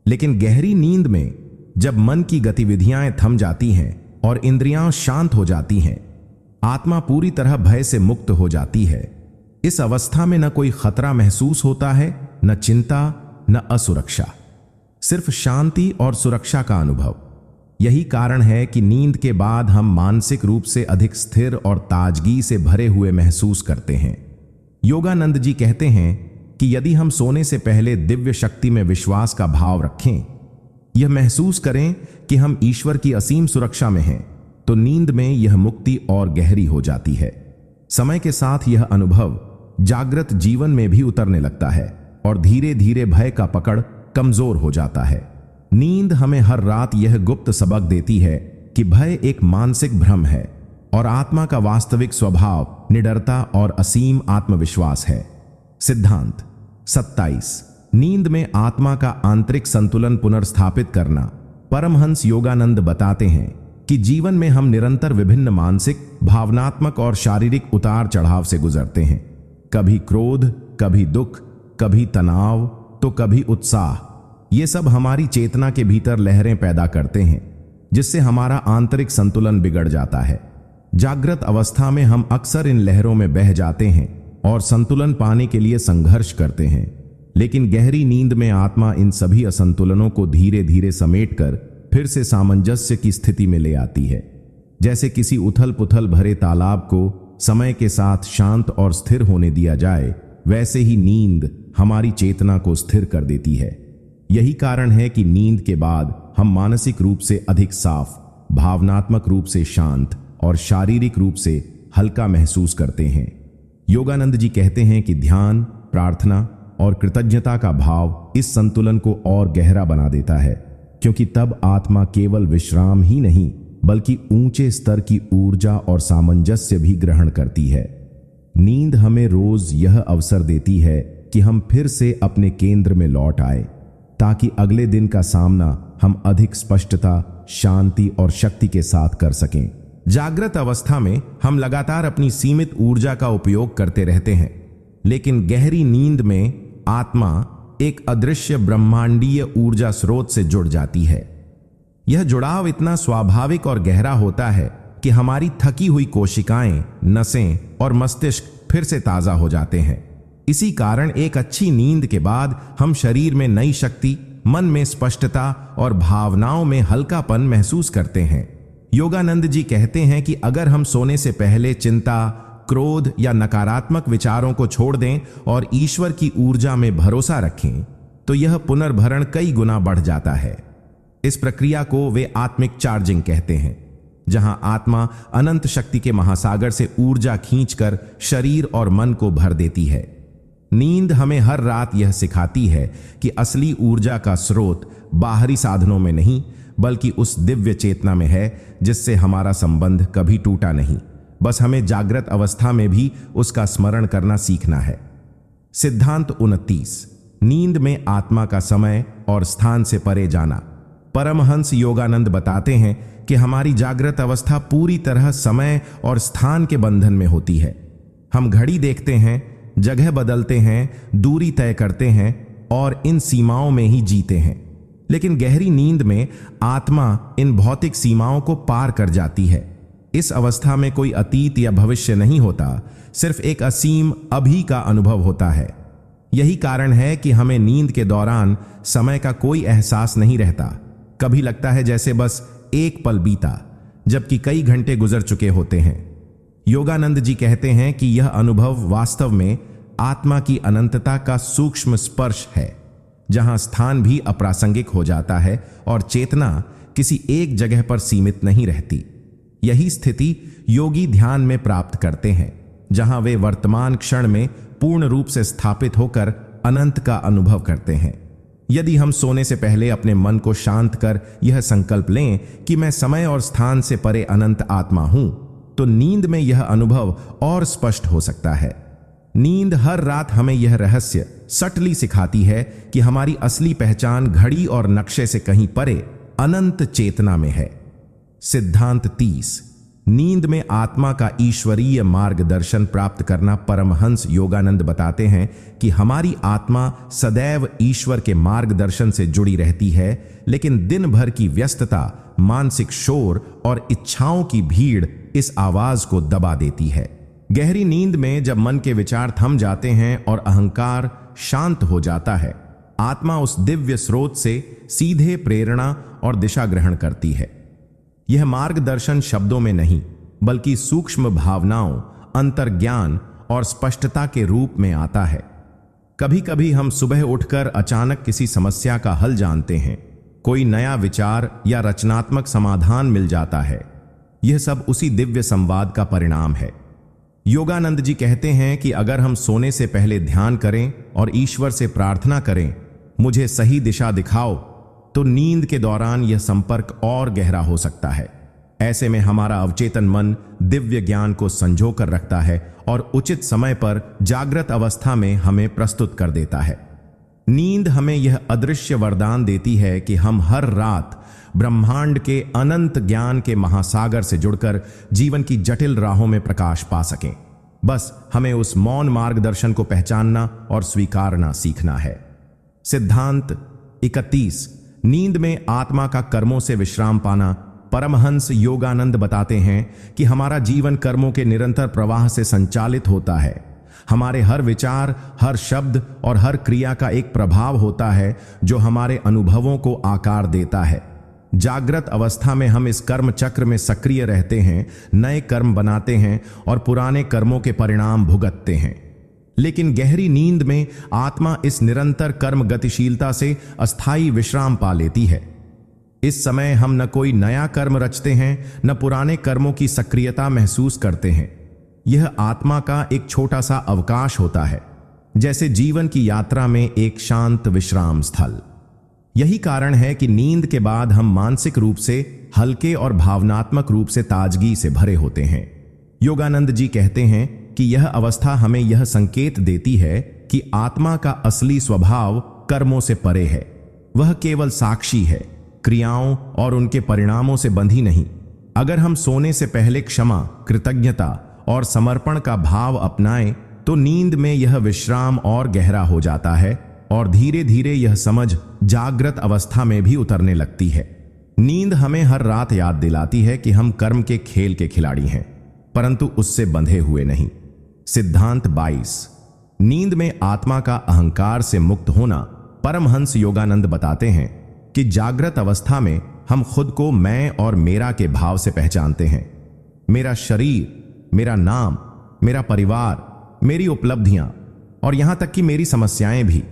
लेकिन गहरी नींद में जब मन की गतिविधियां थम जाती हैं और इंद्रियां शांत हो जाती हैं, आत्मा पूरी तरह भय से मुक्त हो जाती है। इस अवस्था में न कोई खतरा महसूस होता है, न चिंता, न असुरक्षा, सिर्फ शांति और सुरक्षा का अनुभव। यही कारण है कि नींद के बाद हम मानसिक रूप से अधिक स्थिर और ताजगी से भरे हुए महसूस करते हैं। योगानंद जी कहते हैं कि यदि हम सोने से पहले दिव्य शक्ति में विश्वास का भाव रखें, यह महसूस करें कि हम ईश्वर की असीम सुरक्षा में हैं, तो नींद में यह मुक्ति और गहरी हो जाती है। समय के साथ यह अनुभव जागृत जीवन में भी उतरने लगता है और धीरे धीरे भय का पकड़ कमजोर हो जाता है। नींद हमें हर रात यह गुप्त सबक देती है कि भय एक मानसिक भ्रम है और आत्मा का वास्तविक स्वभाव निडरता और असीम आत्मविश्वास है। सिद्धांत 27। नींद में आत्मा का आंतरिक संतुलन पुनर्स्थापित करना। परमहंस योगानंद बताते हैं कि जीवन में हम निरंतर विभिन्न मानसिक, भावनात्मक और शारीरिक उतार चढ़ाव से गुजरते हैं। कभी क्रोध, कभी दुख, कभी तनाव, तो कभी उत्साह। ये सब हमारी चेतना के भीतर लहरें पैदा करते हैं, जिससे हमारा आंतरिक संतुलन बिगड़ जाता है। जागृत अवस्था में हम अक्सर इन लहरों में बह जाते हैं और संतुलन पाने के लिए संघर्ष करते हैं। लेकिन गहरी नींद में आत्मा इन सभी असंतुलनों को धीरे धीरे समेटकर फिर से सामंजस्य की स्थिति में ले आती है। जैसे किसी उथल पुथल भरे तालाब को समय के साथ शांत और स्थिर होने दिया जाए, वैसे ही नींद हमारी चेतना को स्थिर कर देती है। यही कारण है कि नींद के बाद हम मानसिक रूप से अधिक साफ, भावनात्मक रूप से शांत और शारीरिक रूप से हल्का महसूस करते हैं। योगानंद जी कहते हैं कि ध्यान, प्रार्थना और कृतज्ञता का भाव इस संतुलन को और गहरा बना देता है, क्योंकि तब आत्मा केवल विश्राम ही नहीं बल्कि ऊंचे स्तर की ऊर्जा और सामंजस्य भी ग्रहण करती है। नींद हमें रोज यह अवसर देती है कि हम फिर से अपने केंद्र में लौट आए, ताकि अगले दिन का सामना हम अधिक स्पष्टता, शांति और शक्ति के साथ कर सकें। जागृत अवस्था में हम लगातार अपनी सीमित ऊर्जा का उपयोग करते रहते हैं, लेकिन गहरी नींद में आत्मा एक अदृश्य ब्रह्मांडीय ऊर्जा स्रोत से जुड़ जाती है। यह जुड़ाव इतना स्वाभाविक और गहरा होता है कि हमारी थकी हुई कोशिकाएं, नसें और मस्तिष्क फिर से ताजा हो जाते हैं। इसी कारण एक अच्छी नींद के बाद हम शरीर में नई शक्ति, मन में स्पष्टता और भावनाओं में हल्कापन महसूस करते हैं। योगानंद जी कहते हैं कि अगर हम सोने से पहले चिंता, क्रोध या नकारात्मक विचारों को छोड़ दें और ईश्वर की ऊर्जा में भरोसा रखें तो यह पुनर्भरण कई गुना बढ़ जाता है। इस प्रक्रिया को वे आत्मिक चार्जिंग कहते हैं, जहां आत्मा अनंत शक्ति के महासागर से ऊर्जा खींचकर शरीर और मन को भर देती है। नींद हमें हर रात यह सिखाती है कि असली ऊर्जा का स्रोत बाहरी साधनों में नहीं बल्कि उस दिव्य चेतना में है जिससे हमारा संबंध कभी टूटा नहीं। बस हमें जागृत अवस्था में भी उसका स्मरण करना सीखना है। सिद्धांत 29, नींद में आत्मा का समय और स्थान से परे जाना। परमहंस योगानंद बताते हैं कि हमारी जागृत अवस्था पूरी तरह समय और स्थान के बंधन में होती है। हम घड़ी देखते हैं, जगह बदलते हैं, दूरी तय करते हैं और इन सीमाओं में ही जीते हैं। लेकिन गहरी नींद में आत्मा इन भौतिक सीमाओं को पार कर जाती है। इस अवस्था में कोई अतीत या भविष्य नहीं होता, सिर्फ एक असीम अभी का अनुभव होता है। यही कारण है कि हमें नींद के दौरान समय का कोई एहसास नहीं रहता। कभी लगता है जैसे बस एक पल बीता, जबकि कई घंटे गुजर चुके होते हैं। योगानंद जी कहते हैं कि यह अनुभव वास्तव में आत्मा की अनंतता का सूक्ष्म स्पर्श है, जहां स्थान भी अप्रासंगिक हो जाता है और चेतना किसी एक जगह पर सीमित नहीं रहती। यही स्थिति योगी ध्यान में प्राप्त करते हैं, जहां वे वर्तमान क्षण में पूर्ण रूप से स्थापित होकर अनंत का अनुभव करते हैं। यदि हम सोने से पहले अपने मन को शांत कर यह संकल्प लें कि मैं समय और स्थान से परे अनंत आत्मा हूं, तो नींद में यह अनुभव और स्पष्ट हो सकता है। नींद हर रात हमें यह रहस्य सटली सिखाती है कि हमारी असली पहचान घड़ी और नक्शे से कहीं परे अनंत चेतना में है। सिद्धांत 30, नींद में आत्मा का ईश्वरीय मार्गदर्शन प्राप्त करना। परमहंस योगानंद बताते हैं कि हमारी आत्मा सदैव ईश्वर के मार्गदर्शन से जुड़ी रहती है, लेकिन दिन भर की व्यस्तता, मानसिक शोर और इच्छाओं की भीड़ इस आवाज को दबा देती है। गहरी नींद में जब मन के विचार थम जाते हैं और अहंकार शांत हो जाता है, आत्मा उस दिव्य स्रोत से सीधे प्रेरणा और दिशा ग्रहण करती है। यह मार्गदर्शन शब्दों में नहीं बल्कि सूक्ष्म भावनाओं, अंतर्ज्ञान और स्पष्टता के रूप में आता है। कभी कभी हम सुबह उठकर अचानक किसी समस्या का हल जानते हैं, कोई नया विचार या रचनात्मक समाधान मिल जाता है। यह सब उसी दिव्य संवाद का परिणाम है। योगानंद जी कहते हैं कि अगर हम सोने से पहले ध्यान करें और ईश्वर से प्रार्थना करें, मुझे सही दिशा दिखाओ, तो नींद के दौरान यह संपर्क और गहरा हो सकता है। ऐसे में हमारा अवचेतन मन दिव्य ज्ञान को संजो कर रखता है और उचित समय पर जागृत अवस्था में हमें प्रस्तुत कर देता है। नींद हमें यह अदृश्य वरदान देती है कि हम हर रात ब्रह्मांड के अनंत ज्ञान के महासागर से जुड़कर जीवन की जटिल राहों में प्रकाश पा सकें। बस हमें उस मौन मार्गदर्शन को पहचानना और स्वीकारना सीखना है। सिद्धांत 31, नींद में आत्मा का कर्मों से विश्राम पाना। परमहंस योगानंद बताते हैं कि हमारा जीवन कर्मों के निरंतर प्रवाह से संचालित होता है। हमारे हर विचार, हर शब्द और हर क्रिया का एक प्रभाव होता है जो हमारे अनुभवों को आकार देता है। जागृत अवस्था में हम इस कर्म चक्र में सक्रिय रहते हैं, नए कर्म बनाते हैं और पुराने कर्मों के परिणाम भुगतते हैं। लेकिन गहरी नींद में आत्मा इस निरंतर कर्म गतिशीलता से अस्थायी विश्राम पा लेती है। इस समय हम न कोई नया कर्म रचते हैं, न पुराने कर्मों की सक्रियता महसूस करते हैं। यह आत्मा का एक छोटा सा अवकाश होता है, जैसे जीवन की यात्रा में एक शांत विश्राम स्थल। यही कारण है कि नींद के बाद हम मानसिक रूप से हल्के और भावनात्मक रूप से ताजगी से भरे होते हैं। योगानंद जी कहते हैं कि यह अवस्था हमें यह संकेत देती है कि आत्मा का असली स्वभाव कर्मों से परे है। वह केवल साक्षी है, क्रियाओं और उनके परिणामों से बंधी नहीं। अगर हम सोने से पहले क्षमा, कृतज्ञता और समर्पण का भाव अपनाएं, तो नींद में यह विश्राम और गहरा हो जाता है और धीरे धीरे यह समझ जागृत अवस्था में भी उतरने लगती है। नींद हमें हर रात याद दिलाती है कि हम कर्म के खेल के खिलाड़ी हैं, परंतु उससे बंधे हुए नहीं। सिद्धांत 22, नींद में आत्मा का अहंकार से मुक्त होना। परमहंस योगानंद बताते हैं कि जागृत अवस्था में हम खुद को मैं और मेरा के भाव से पहचानते हैं। मेरा शरीर, मेरा नाम, मेरा परिवार, मेरी उपलब्धियां और यहां तक कि मेरी समस्याएं भी।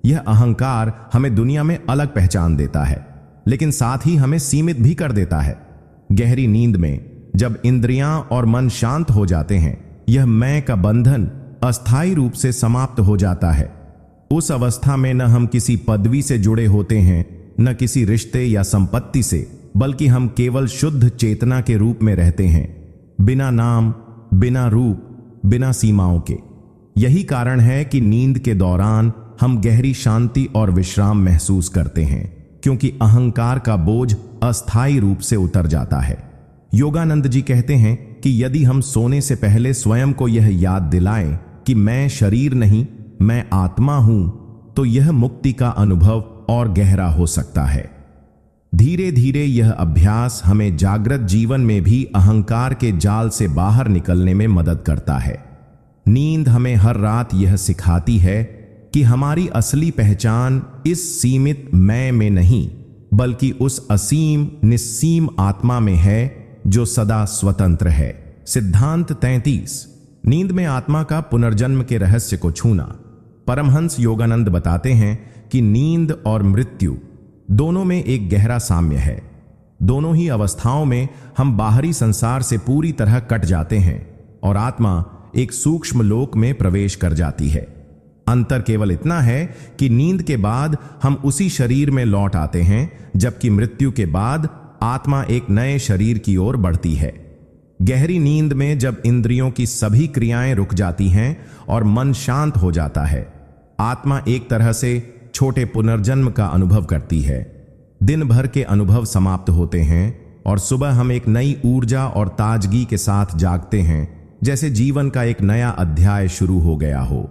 यह अहंकार हमें दुनिया में अलग पहचान देता है, लेकिन साथ ही हमें सीमित भी कर देता है। गहरी नींद में जब इंद्रियां और मन शांत हो जाते हैं, यह मैं का बंधन अस्थायी रूप से समाप्त हो जाता है। उस अवस्था में न हम किसी पदवी से जुड़े होते हैं, न किसी रिश्ते या संपत्ति से, बल्कि हम केवल शुद्ध चेतना के रूप में रहते हैं, बिना नाम, बिना रूप, बिना सीमाओं के। यही कारण है कि नींद के दौरान हम गहरी शांति और विश्राम महसूस करते हैं, क्योंकि अहंकार का बोझ अस्थायी रूप से उतर जाता है। योगानंद जी कहते हैं कि यदि हम सोने से पहले स्वयं को यह याद दिलाएं कि मैं शरीर नहीं, मैं आत्मा हूं, तो यह मुक्ति का अनुभव और गहरा हो सकता है। धीरे धीरे यह अभ्यास हमें जागृत जीवन में भी अहंकार के जाल से बाहर निकलने में मदद करता है। नींद हमें हर रात यह सिखाती है कि हमारी असली पहचान इस सीमित मैं में नहीं, बल्कि उस असीम निस्सीम आत्मा में है जो सदा स्वतंत्र है। सिद्धांत 33। नींद में आत्मा का पुनर्जन्म के रहस्य को छूना। परमहंस योगानंद बताते हैं कि नींद और मृत्यु दोनों में एक गहरा साम्य है। दोनों ही अवस्थाओं में हम बाहरी संसार से पूरी तरह कट जाते हैं और आत्मा एक सूक्ष्म लोक में प्रवेश कर जाती है। अंतर केवल इतना है कि नींद के बाद हम उसी शरीर में लौट आते हैं, जबकि मृत्यु के बाद आत्मा एक नए शरीर की ओर बढ़ती है। गहरी नींद में जब इंद्रियों की सभी क्रियाएं रुक जाती हैं और मन शांत हो जाता है, आत्मा एक तरह से छोटे पुनर्जन्म का अनुभव करती है। दिन भर के अनुभव समाप्त होते हैं और सुबह हम एक नई ऊर्जा और ताजगी के साथ जागते हैं, जैसे जीवन का एक नया अध्याय शुरू हो गया हो।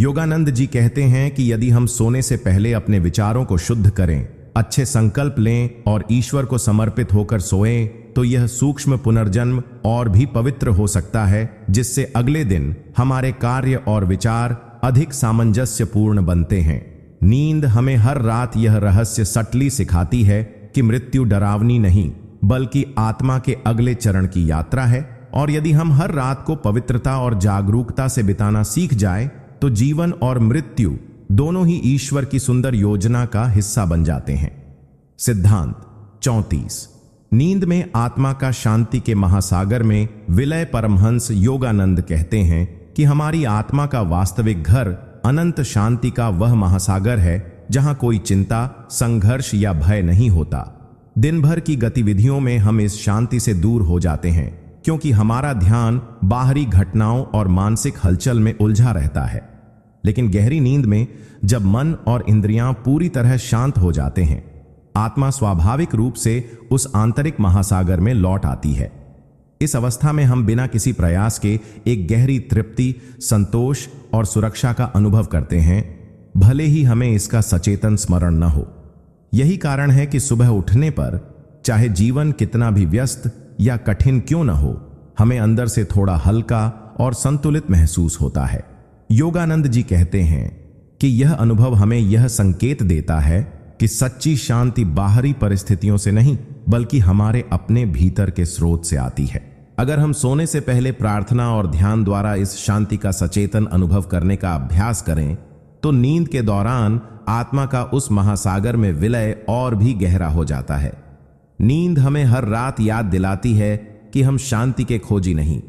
योगानंद जी कहते हैं कि यदि हम सोने से पहले अपने विचारों को शुद्ध करें, अच्छे संकल्प लें और ईश्वर को समर्पित होकर सोएं, तो यह सूक्ष्म पुनर्जन्म और भी पवित्र हो सकता है, जिससे अगले दिन हमारे कार्य और विचार अधिक सामंजस्यपूर्ण बनते हैं। नींद हमें हर रात यह रहस्य सटली सिखाती है कि मृत्यु डरावनी नहीं, बल्कि आत्मा के अगले चरण की यात्रा है, और यदि हम हर रात को पवित्रता और जागरूकता से बिताना सीख जाए, तो जीवन और मृत्यु दोनों ही ईश्वर की सुंदर योजना का हिस्सा बन जाते हैं। सिद्धांत 34। नींद में आत्मा का शांति के महासागर में विलय परमहंस योगानंद कहते हैं कि हमारी आत्मा का वास्तविक घर अनंत शांति का वह महासागर है जहां कोई चिंता, संघर्ष या भय नहीं होता। दिन भर की गतिविधियों में हम इस शांति से दूर हो जाते हैं, क्योंकि हमारा ध्यान बाहरी घटनाओं और मानसिक हलचल में उलझा रहता है। लेकिन गहरी नींद में जब मन और इंद्रियां पूरी तरह शांत हो जाते हैं, आत्मा स्वाभाविक रूप से उस आंतरिक महासागर में लौट आती है। इस अवस्था में हम बिना किसी प्रयास के एक गहरी तृप्ति, संतोष और सुरक्षा का अनुभव करते हैं, भले ही हमें इसका सचेतन स्मरण न हो। यही कारण है कि सुबह उठने पर, चाहे जीवन कितना भी व्यस्त या कठिन क्यों न हो, हमें अंदर से थोड़ा हल्का और संतुलित महसूस होता है। योगानंद जी कहते हैं कि यह अनुभव हमें यह संकेत देता है कि सच्ची शांति बाहरी परिस्थितियों से नहीं, बल्कि हमारे अपने भीतर के स्रोत से आती है। अगर हम सोने से पहले प्रार्थना और ध्यान द्वारा इस शांति का सचेतन अनुभव करने का अभ्यास करें, तो नींद के दौरान आत्मा का उस महासागर में विलय और भी गहरा हो जाता है। नींद हमें हर रात याद दिलाती है कि हम शांति के खोजी नहीं,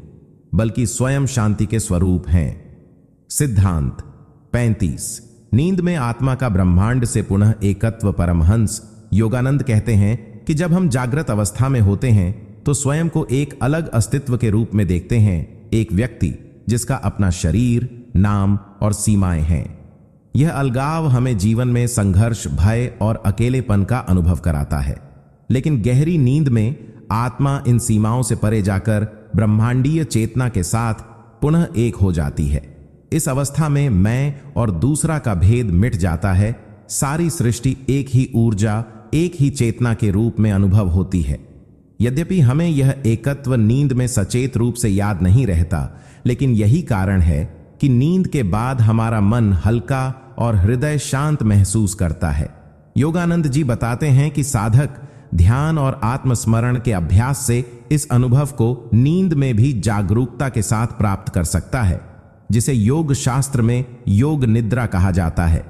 बल्कि स्वयं शांति के स्वरूप हैं। सिद्धांत 35। नींद में आत्मा का ब्रह्मांड से पुनः एकत्व। परमहंस योगानंद कहते हैं कि जब हम जागृत अवस्था में होते हैं, तो स्वयं को एक अलग अस्तित्व के रूप में देखते हैं, एक व्यक्ति जिसका अपना शरीर, नाम और सीमाएं हैं। यह अलगाव हमें जीवन में संघर्ष, भय और अकेलेपन का अनुभव कराता है। लेकिन गहरी नींद में आत्मा इन सीमाओं से परे जाकर ब्रह्मांडीय चेतना के साथ पुनः एक हो जाती है। इस अवस्था में मैं और दूसरा का भेद मिट जाता है। सारी सृष्टि एक ही ऊर्जा, एक ही चेतना के रूप में अनुभव होती है। यद्यपि हमें यह एकत्व नींद में सचेत रूप से याद नहीं रहता, लेकिन यही कारण है कि नींद के बाद हमारा मन हल्का और हृदय शांत महसूस करता है। योगानंद जी बताते हैं कि साधक ध्यान और आत्मस्मरण के अभ्यास से इस अनुभव को नींद में भी जागरूकता के साथ प्राप्त कर सकता है, जिसे योग शास्त्र में योग निद्रा कहा जाता है।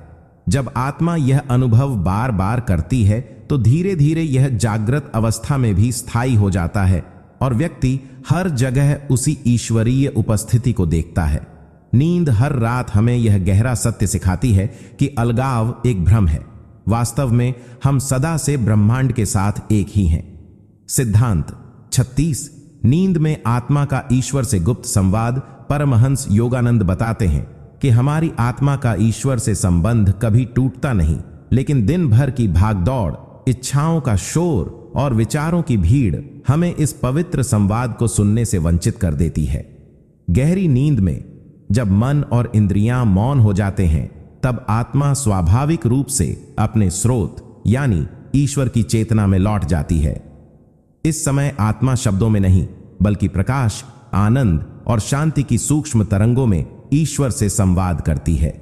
जब आत्मा यह अनुभव बार बार करती है तो धीरे धीरे यह जागृत अवस्था में भी स्थायी हो जाता है और व्यक्ति हर जगह उसी ईश्वरीय उपस्थिति को देखता है। नींद हर रात हमें यह गहरा सत्य सिखाती है कि अलगाव एक भ्रम है। वास्तव में हम सदा से ब्रह्मांड के साथ एक ही हैं। सिद्धांत 36। नींद में आत्मा का ईश्वर से गुप्त संवाद। परमहंस योगानंद बताते हैं कि हमारी आत्मा का ईश्वर से संबंध कभी टूटता नहीं, लेकिन दिन भर की भागदौड़, इच्छाओं का शोर और विचारों की भीड़ हमें इस पवित्र संवाद को सुनने से वंचित कर देती है। गहरी नींद में जब मन और इंद्रियां मौन हो जाते हैं, तब आत्मा स्वाभाविक रूप से अपने स्रोत यानी ईश्वर की चेतना में लौट जाती है। इस समय आत्मा शब्दों में नहीं, बल्कि प्रकाश, आनंद और शांति की सूक्ष्म तरंगों में ईश्वर से संवाद करती है।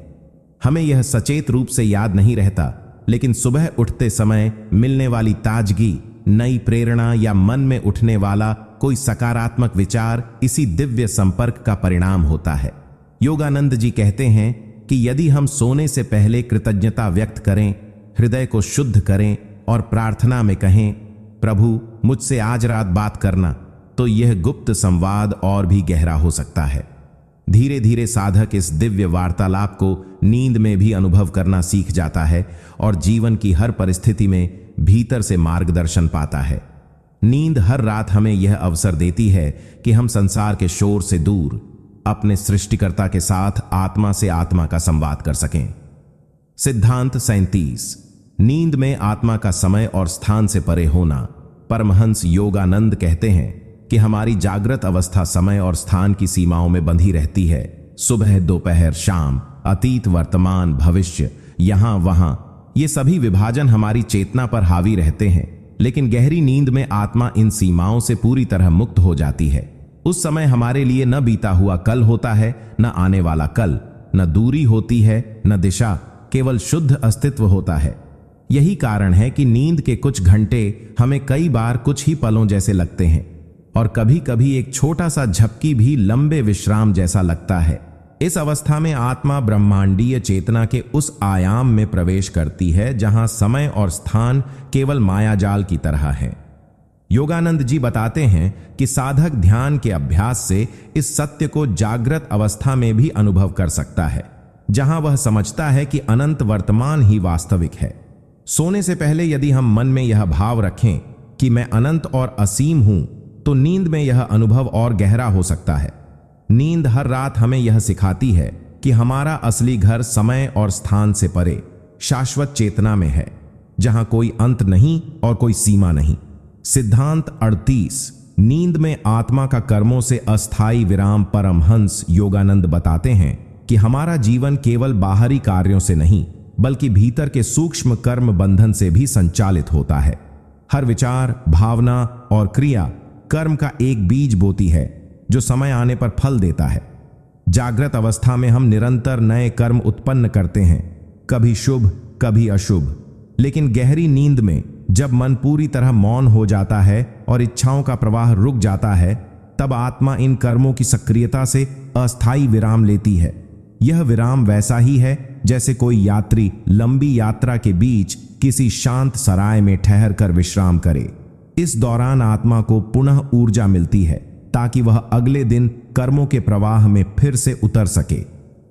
हमें यह सचेत रूप से याद नहीं रहता, लेकिन सुबह उठते समय मिलने वाली ताजगी, नई प्रेरणा या मन में उठने वाला कोई सकारात्मक विचार इसी दिव्य संपर्क का परिणाम होता है। योगानंद जी कहते हैं कि यदि हम सोने से पहले कृतज्ञता व्यक्त करें, हृदय को शुद्ध करें और प्रार्थना में कहें, प्रभु मुझसे आज रात बात करना, तो यह गुप्त संवाद और भी गहरा हो सकता है। धीरे धीरे साधक इस दिव्य वार्तालाप को नींद में भी अनुभव करना सीख जाता है और जीवन की हर परिस्थिति में भीतर से मार्गदर्शन पाता है। नींद हर रात हमें यह अवसर देती है कि हम संसार के शोर से दूर अपने सृष्टिकर्ता के साथ आत्मा से आत्मा का संवाद कर सकें। सिद्धांत 37। नींद में आत्मा का समय और स्थान से परे होना। परमहंस योगानंद कहते हैं कि हमारी जागृत अवस्था समय और स्थान की सीमाओं में बंधी रहती है। सुबह, दोपहर, शाम, अतीत, वर्तमान, भविष्य, यहां वहां, ये सभी विभाजन हमारी चेतना पर हावी रहते हैं। लेकिन गहरी नींद में आत्मा इन सीमाओं से पूरी तरह मुक्त हो जाती है। उस समय हमारे लिए न बीता हुआ कल होता है, न आने वाला कल, न दूरी होती है, न दिशा, केवल शुद्ध अस्तित्व होता है। यही कारण है कि नींद के कुछ घंटे हमें कई बार कुछ ही पलों जैसे लगते हैं और कभी कभी एक छोटा सा झपकी भी लंबे विश्राम जैसा लगता है। इस अवस्था में आत्मा ब्रह्मांडीय चेतना के उस आयाम में प्रवेश करती है जहां समय और स्थान केवल मायाजाल की तरह है। योगानंद जी बताते हैं कि साधक ध्यान के अभ्यास से इस सत्य को जागृत अवस्था में भी अनुभव कर सकता है, जहां वह समझता है कि अनंत वर्तमान ही वास्तविक है। सोने से पहले यदि हम मन में यह भाव रखें कि मैं अनंत और असीम हूं, तो नींद में यह अनुभव और गहरा हो सकता है। नींद हर रात हमें यह सिखाती है कि हमारा असली घर समय और स्थान से परे शाश्वत चेतना में है, जहां कोई अंत नहीं और कोई सीमा नहीं। सिद्धांत 38। नींद में आत्मा का कर्मों से अस्थायी विराम। परमहंस योगानंद बताते हैं कि हमारा जीवन केवल बाहरी कार्यों से नहीं, बल्कि भीतर के सूक्ष्म कर्म बंधन से भी संचालित होता है। हर विचार, भावना और क्रिया कर्म का एक बीज बोती है जो समय आने पर फल देता है। जागृत अवस्था में हम निरंतर नए कर्म उत्पन्न करते हैं, कभी शुभ कभी अशुभ। लेकिन गहरी नींद में जब मन पूरी तरह मौन हो जाता है और इच्छाओं का प्रवाह रुक जाता है, तब आत्मा इन कर्मों की सक्रियता से अस्थायी विराम लेती है। यह विराम वैसा ही है जैसे कोई यात्री लंबी यात्रा के बीच किसी शांत सराय में ठहर कर विश्राम करे। इस दौरान आत्मा को पुनः ऊर्जा मिलती है ताकि वह अगले दिन कर्मों के प्रवाह में फिर से उतर सके।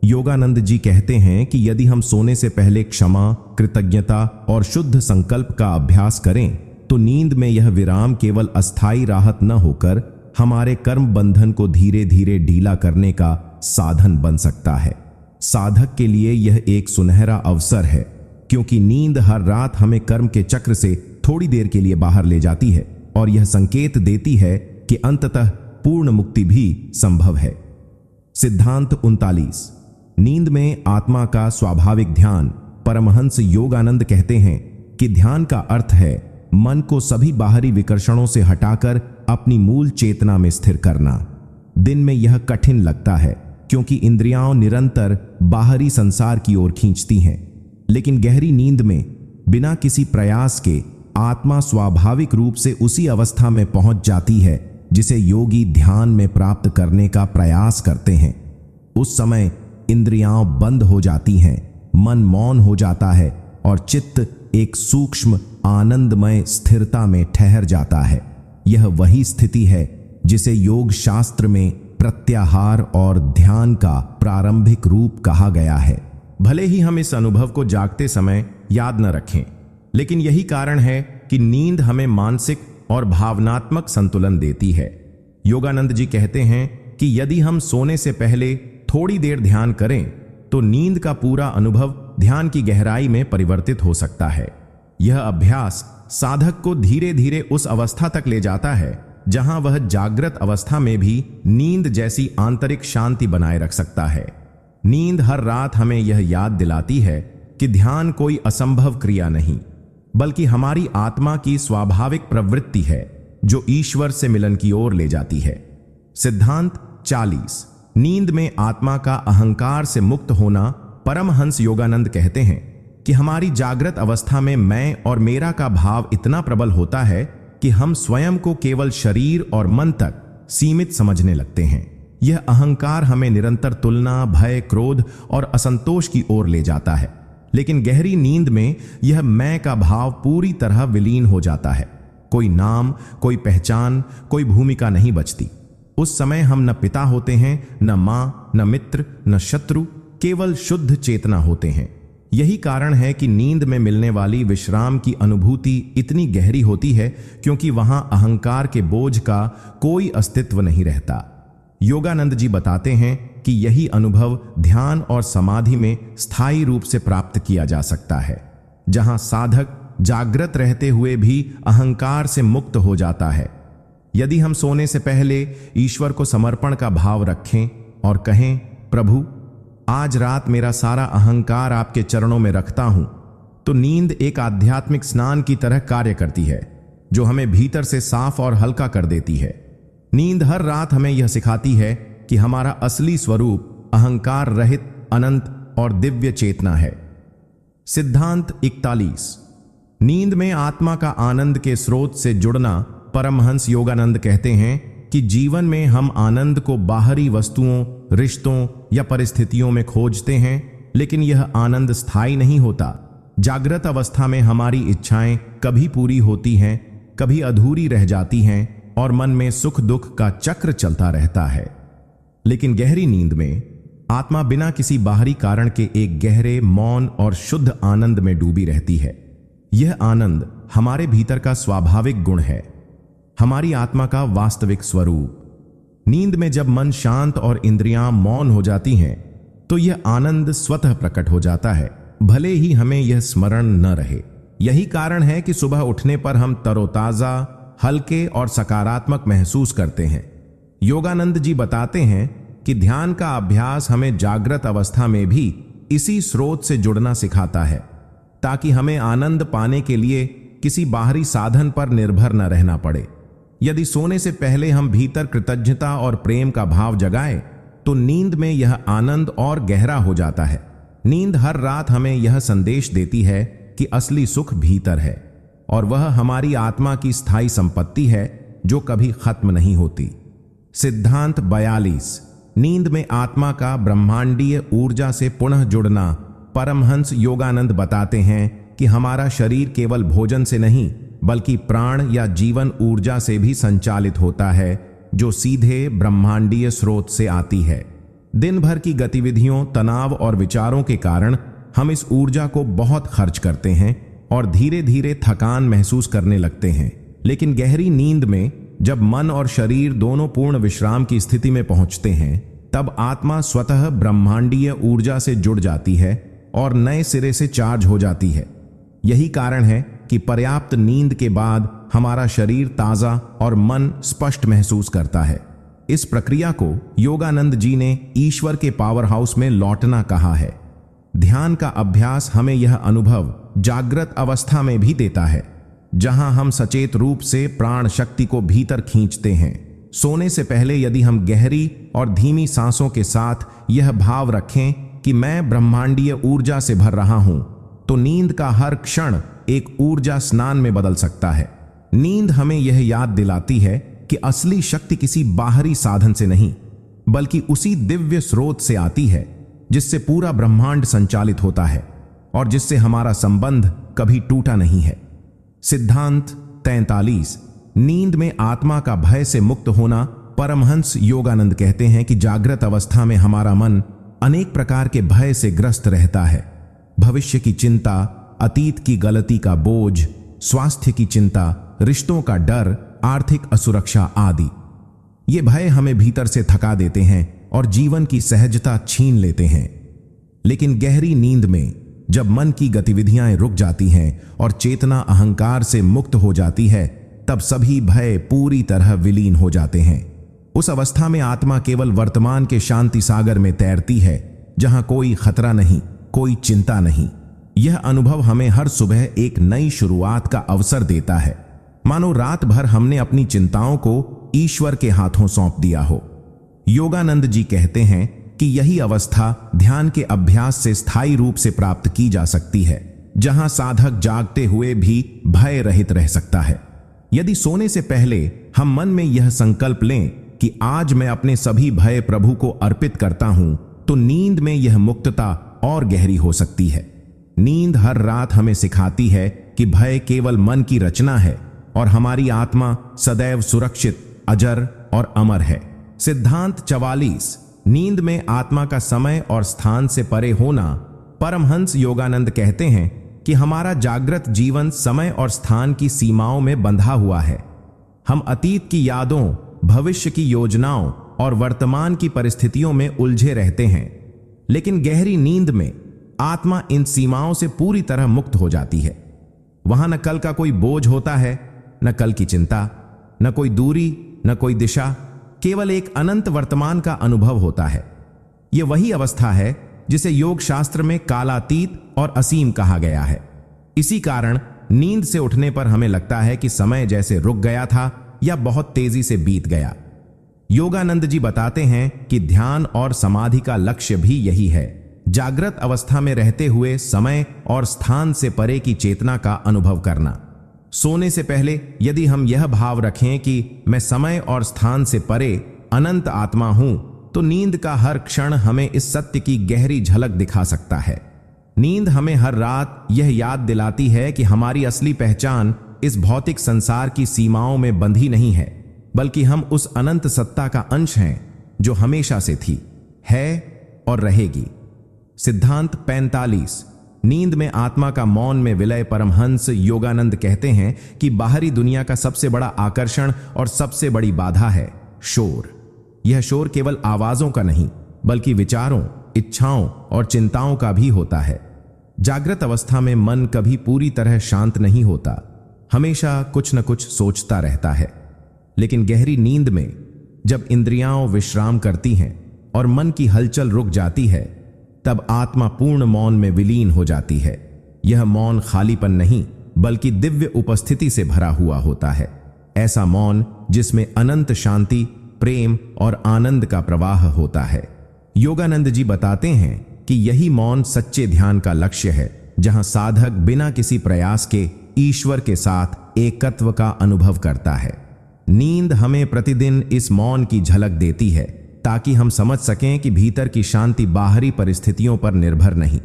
योगानंद जी कहते हैं कि यदि हम सोने से पहले क्षमा, कृतज्ञता और शुद्ध संकल्प का अभ्यास करें, तो नींद में यह विराम केवल अस्थायी राहत न होकर हमारे कर्म बंधन को धीरे धीरे ढीला करने का साधन बन सकता है। साधक के लिए यह एक सुनहरा अवसर है, क्योंकि नींद हर रात हमें कर्म के चक्र से थोड़ी देर के लिए बाहर ले जाती है और यह संकेत देती है कि अंततः पूर्ण मुक्ति भी संभव है। सिद्धांत 39। नींद में आत्मा का स्वाभाविक ध्यान। परमहंस योगानंद कहते हैं कि ध्यान का अर्थ है मन को सभी बाहरी विकर्षणों से हटाकर अपनी मूल चेतना में स्थिर करना। दिन में यह कठिन लगता है क्योंकि इंद्रियां निरंतर बाहरी संसार की ओर खींचती हैं, लेकिन गहरी नींद में बिना किसी प्रयास के आत्मा स्वाभाविक रूप से उसी अवस्था में पहुंच जाती है जिसे योगी ध्यान में प्राप्त करने का प्रयास करते हैं। उस समय इंद्रियां बंद हो जाती हैं, मन मौन हो जाता है और चित्त एक सूक्ष्म आनंदमय स्थिरता में ठहर जाता है। यह वही स्थिति है जिसे योग शास्त्र में प्रत्याहार और ध्यान का प्रारंभिक रूप कहा गया है। भले ही हम इस अनुभव को जागते समय याद न रखें, लेकिन यही कारण है कि नींद हमें मानसिक और भावनात्मक संतुलन देती है। योगानंद जी कहते हैं कि यदि हम सोने से पहले थोड़ी देर ध्यान करें तो नींद का पूरा अनुभव ध्यान की गहराई में परिवर्तित हो सकता है। यह अभ्यास साधक को धीरे धीरे उस अवस्था तक ले जाता है जहां वह जागृत अवस्था में भी नींद जैसी आंतरिक शांति बनाए रख सकता है। नींद हर रात हमें यह याद दिलाती है कि ध्यान कोई असंभव क्रिया नहीं, बल्कि हमारी आत्मा की स्वाभाविक प्रवृत्ति है जो ईश्वर से मिलन की ओर ले जाती है। सिद्धांत 40। नींद में आत्मा का अहंकार से मुक्त होना। परमहंस योगानंद कहते हैं कि हमारी जागृत अवस्था में मैं और मेरा का भाव इतना प्रबल होता है कि हम स्वयं को केवल शरीर और मन तक सीमित समझने लगते हैं। यह अहंकार हमें निरंतर तुलना, भय, क्रोध और असंतोष की ओर ले जाता है। लेकिन गहरी नींद में यह मैं का भाव पूरी तरह विलीन हो जाता है। कोई नाम, कोई पहचान, कोई भूमिका नहीं बचती। उस समय हम न पिता होते हैं, न मां, न मित्र, न शत्रु, केवल शुद्ध चेतना होते हैं। यही कारण है कि नींद में मिलने वाली विश्राम की अनुभूति इतनी गहरी होती है, क्योंकि वहां अहंकार के बोझ का कोई अस्तित्व नहीं रहता। योगानंद जी बताते हैं कि यही अनुभव ध्यान और समाधि में स्थायी रूप से प्राप्त किया जा सकता है, जहां साधक जागृत रहते हुए भी अहंकार से मुक्त हो जाता है। यदि हम सोने से पहले ईश्वर को समर्पण का भाव रखें और कहें, प्रभु आज रात मेरा सारा अहंकार आपके चरणों में रखता हूं, तो नींद एक आध्यात्मिक स्नान की तरह कार्य करती है जो हमें भीतर से साफ और हल्का कर देती है। नींद हर रात हमें यह सिखाती है कि हमारा असली स्वरूप अहंकार रहित, अनंत और दिव्य चेतना है। सिद्धांत 41। नींद में आत्मा का आनंद के स्रोत से जुड़ना। परमहंस योगानंद कहते हैं कि जीवन में हम आनंद को बाहरी वस्तुओं, रिश्तों या परिस्थितियों में खोजते हैं, लेकिन यह आनंद स्थायी नहीं होता। जागृत अवस्था में हमारी इच्छाएं कभी पूरी होती हैं, कभी अधूरी रह जाती हैं और मन में सुख दुख का चक्र चलता रहता है। लेकिन गहरी नींद में आत्मा बिना किसी बाहरी कारण के एक गहरे, मौन और शुद्ध आनंद में डूबी रहती है। यह आनंद हमारे भीतर का स्वाभाविक गुण है, हमारी आत्मा का वास्तविक स्वरूप। नींद में जब मन शांत और इंद्रियां मौन हो जाती हैं, तो यह आनंद स्वतः प्रकट हो जाता है, भले ही हमें यह स्मरण न रहे। यही कारण है कि सुबह उठने पर हम तरोताजा, हल्के और सकारात्मक महसूस करते हैं। योगानंद जी बताते हैं कि ध्यान का अभ्यास हमें जागृत अवस्था में भी इसी स्रोत से जुड़ना सिखाता है, ताकि हमें आनंद पाने के लिए किसी बाहरी साधन पर निर्भर न रहना पड़े। यदि सोने से पहले हम भीतर कृतज्ञता और प्रेम का भाव जगाएं, तो नींद में यह आनंद और गहरा हो जाता है। नींद हर रात हमें यह संदेश देती है कि असली सुख भीतर है और वह हमारी आत्मा की स्थायी संपत्ति है जो कभी खत्म नहीं होती। सिद्धांत 42। नींद में आत्मा का ब्रह्मांडीय ऊर्जा से पुनः जुड़ना। परमहंस योगानंद बताते हैं कि हमारा शरीर केवल भोजन से नहीं, बल्कि प्राण या जीवन ऊर्जा से भी संचालित होता है, जो सीधे ब्रह्मांडीय स्रोत से आती है। दिन भर की गतिविधियों, तनाव और विचारों के कारण हम इस ऊर्जा को बहुत खर्च करते हैं और धीरे धीरे थकान महसूस करने लगते हैं। लेकिन गहरी नींद में जब मन और शरीर दोनों पूर्ण विश्राम की स्थिति में पहुंचते हैं, तब आत्मा स्वतः ब्रह्मांडीय ऊर्जा से जुड़ जाती है और नए सिरे से चार्ज हो जाती है। यही कारण है कि पर्याप्त नींद के बाद हमारा शरीर ताजा और मन स्पष्ट महसूस करता है। इस प्रक्रिया को योगानंद जी ने ईश्वर के पावर हाउस में लौटना कहा है। ध्यान का अभ्यास हमें यह अनुभव जागृत अवस्था में भी देता है, जहां हम सचेत रूप से प्राण शक्ति को भीतर खींचते हैं। सोने से पहले यदि हम गहरी और धीमी सांसों के साथ यह भाव रखें कि मैं ब्रह्मांडीय ऊर्जा से भर रहा हूं, तो नींद का हर क्षण एक ऊर्जा स्नान में बदल सकता है। नींद हमें यह याद दिलाती है कि असली शक्ति किसी बाहरी साधन से नहीं, बल्कि उसी दिव्य स्रोत से आती है जिससे पूरा ब्रह्मांड संचालित होता है और जिससे हमारा संबंध कभी टूटा नहीं है। सिद्धांत 43। नींद में आत्मा का भय से मुक्त होना। परमहंस योगानंद कहते हैं कि जागृत अवस्था में हमारा मन अनेक प्रकार के भय से ग्रस्त रहता है। भविष्य की चिंता, अतीत की गलती का बोझ, स्वास्थ्य की चिंता, रिश्तों का डर, आर्थिक असुरक्षा आदि। ये भय हमें भीतर से थका देते हैं और जीवन की सहजता छीन लेते हैं। लेकिन गहरी नींद में जब मन की गतिविधियां रुक जाती हैं और चेतना अहंकार से मुक्त हो जाती है, तब सभी भय पूरी तरह विलीन हो जाते हैं। उस अवस्था में आत्मा केवल वर्तमान के शांति सागर में तैरती है, जहां कोई खतरा नहीं, कोई चिंता नहीं। यह अनुभव हमें हर सुबह एक नई शुरुआत का अवसर देता है, मानो रात भर हमने अपनी चिंताओं को ईश्वर के हाथों सौंप दिया हो। योगानंद जी कहते हैं कि यही अवस्था ध्यान के अभ्यास से स्थायी रूप से प्राप्त की जा सकती है, जहां साधक जागते हुए भी भय रहित रह सकता है। यदि सोने से पहले हम मन में यह संकल्प लें कि आज मैं अपने सभी भय प्रभु को अर्पित करता हूं, तो नींद में यह मुक्तता और गहरी हो सकती है। नींद हर रात हमें सिखाती है कि भय केवल मन की रचना है और हमारी आत्मा सदैव सुरक्षित, अजर और अमर है। सिद्धांत 44। नींद में आत्मा का समय और स्थान से परे होना। परमहंस योगानंद कहते हैं कि हमारा जागृत जीवन समय और स्थान की सीमाओं में बंधा हुआ है। हम अतीत की यादों, भविष्य की योजनाओं और वर्तमान की परिस्थितियों में उलझे रहते हैं। लेकिन गहरी नींद में आत्मा इन सीमाओं से पूरी तरह मुक्त हो जाती है। वहां न कल का कोई बोझ होता है, न कल की चिंता, न कोई दूरी, न कोई दिशा, केवल एक अनंत वर्तमान का अनुभव होता है। यह वही अवस्था है जिसे योग शास्त्र में कालातीत और असीम कहा गया है। इसी कारण नींद से उठने पर हमें लगता है कि समय जैसे रुक गया था या बहुत तेजी से बीत गया। योगानंद जी बताते हैं कि ध्यान और समाधि का लक्ष्य भी यही है, जागृत अवस्था में रहते हुए समय और स्थान से परे की चेतना का अनुभव करना। सोने से पहले यदि हम यह भाव रखें कि मैं समय और स्थान से परे अनंत आत्मा हूं, तो नींद का हर क्षण हमें इस सत्य की गहरी झलक दिखा सकता है। नींद हमें हर रात यह याद दिलाती है कि हमारी असली पहचान इस भौतिक संसार की सीमाओं में बंधी नहीं है, बल्कि हम उस अनंत सत्ता का अंश हैं जो हमेशा से थी, है और रहेगी। सिद्धांत 45। नींद में आत्मा का मौन में विलय। परमहंस योगानंद कहते हैं कि बाहरी दुनिया का सबसे बड़ा आकर्षण और सबसे बड़ी बाधा है शोर। यह शोर केवल आवाजों का नहीं, बल्कि विचारों, इच्छाओं और चिंताओं का भी होता है। जागृत अवस्था में मन कभी पूरी तरह शांत नहीं होता, हमेशा कुछ न कुछ सोचता रहता है। लेकिन गहरी नींद में जब इंद्रियां विश्राम करती हैं और मन की हलचल रुक जाती है, तब आत्मा पूर्ण मौन में विलीन हो जाती है। यह मौन खालीपन नहीं, बल्कि दिव्य उपस्थिति से भरा हुआ होता है। ऐसा मौन जिसमें अनंत शांति, प्रेम और आनंद का प्रवाह होता है। योगानंद जी बताते हैं कि यही मौन सच्चे ध्यान का लक्ष्य है, जहां साधक बिना किसी प्रयास के ईश्वर के साथ एकत्व का अनुभव करता है। नींद हमें प्रतिदिन इस मौन की झलक देती है, ताकि हम समझ सकें कि भीतर की शांति बाहरी परिस्थितियों पर निर्भर नहीं।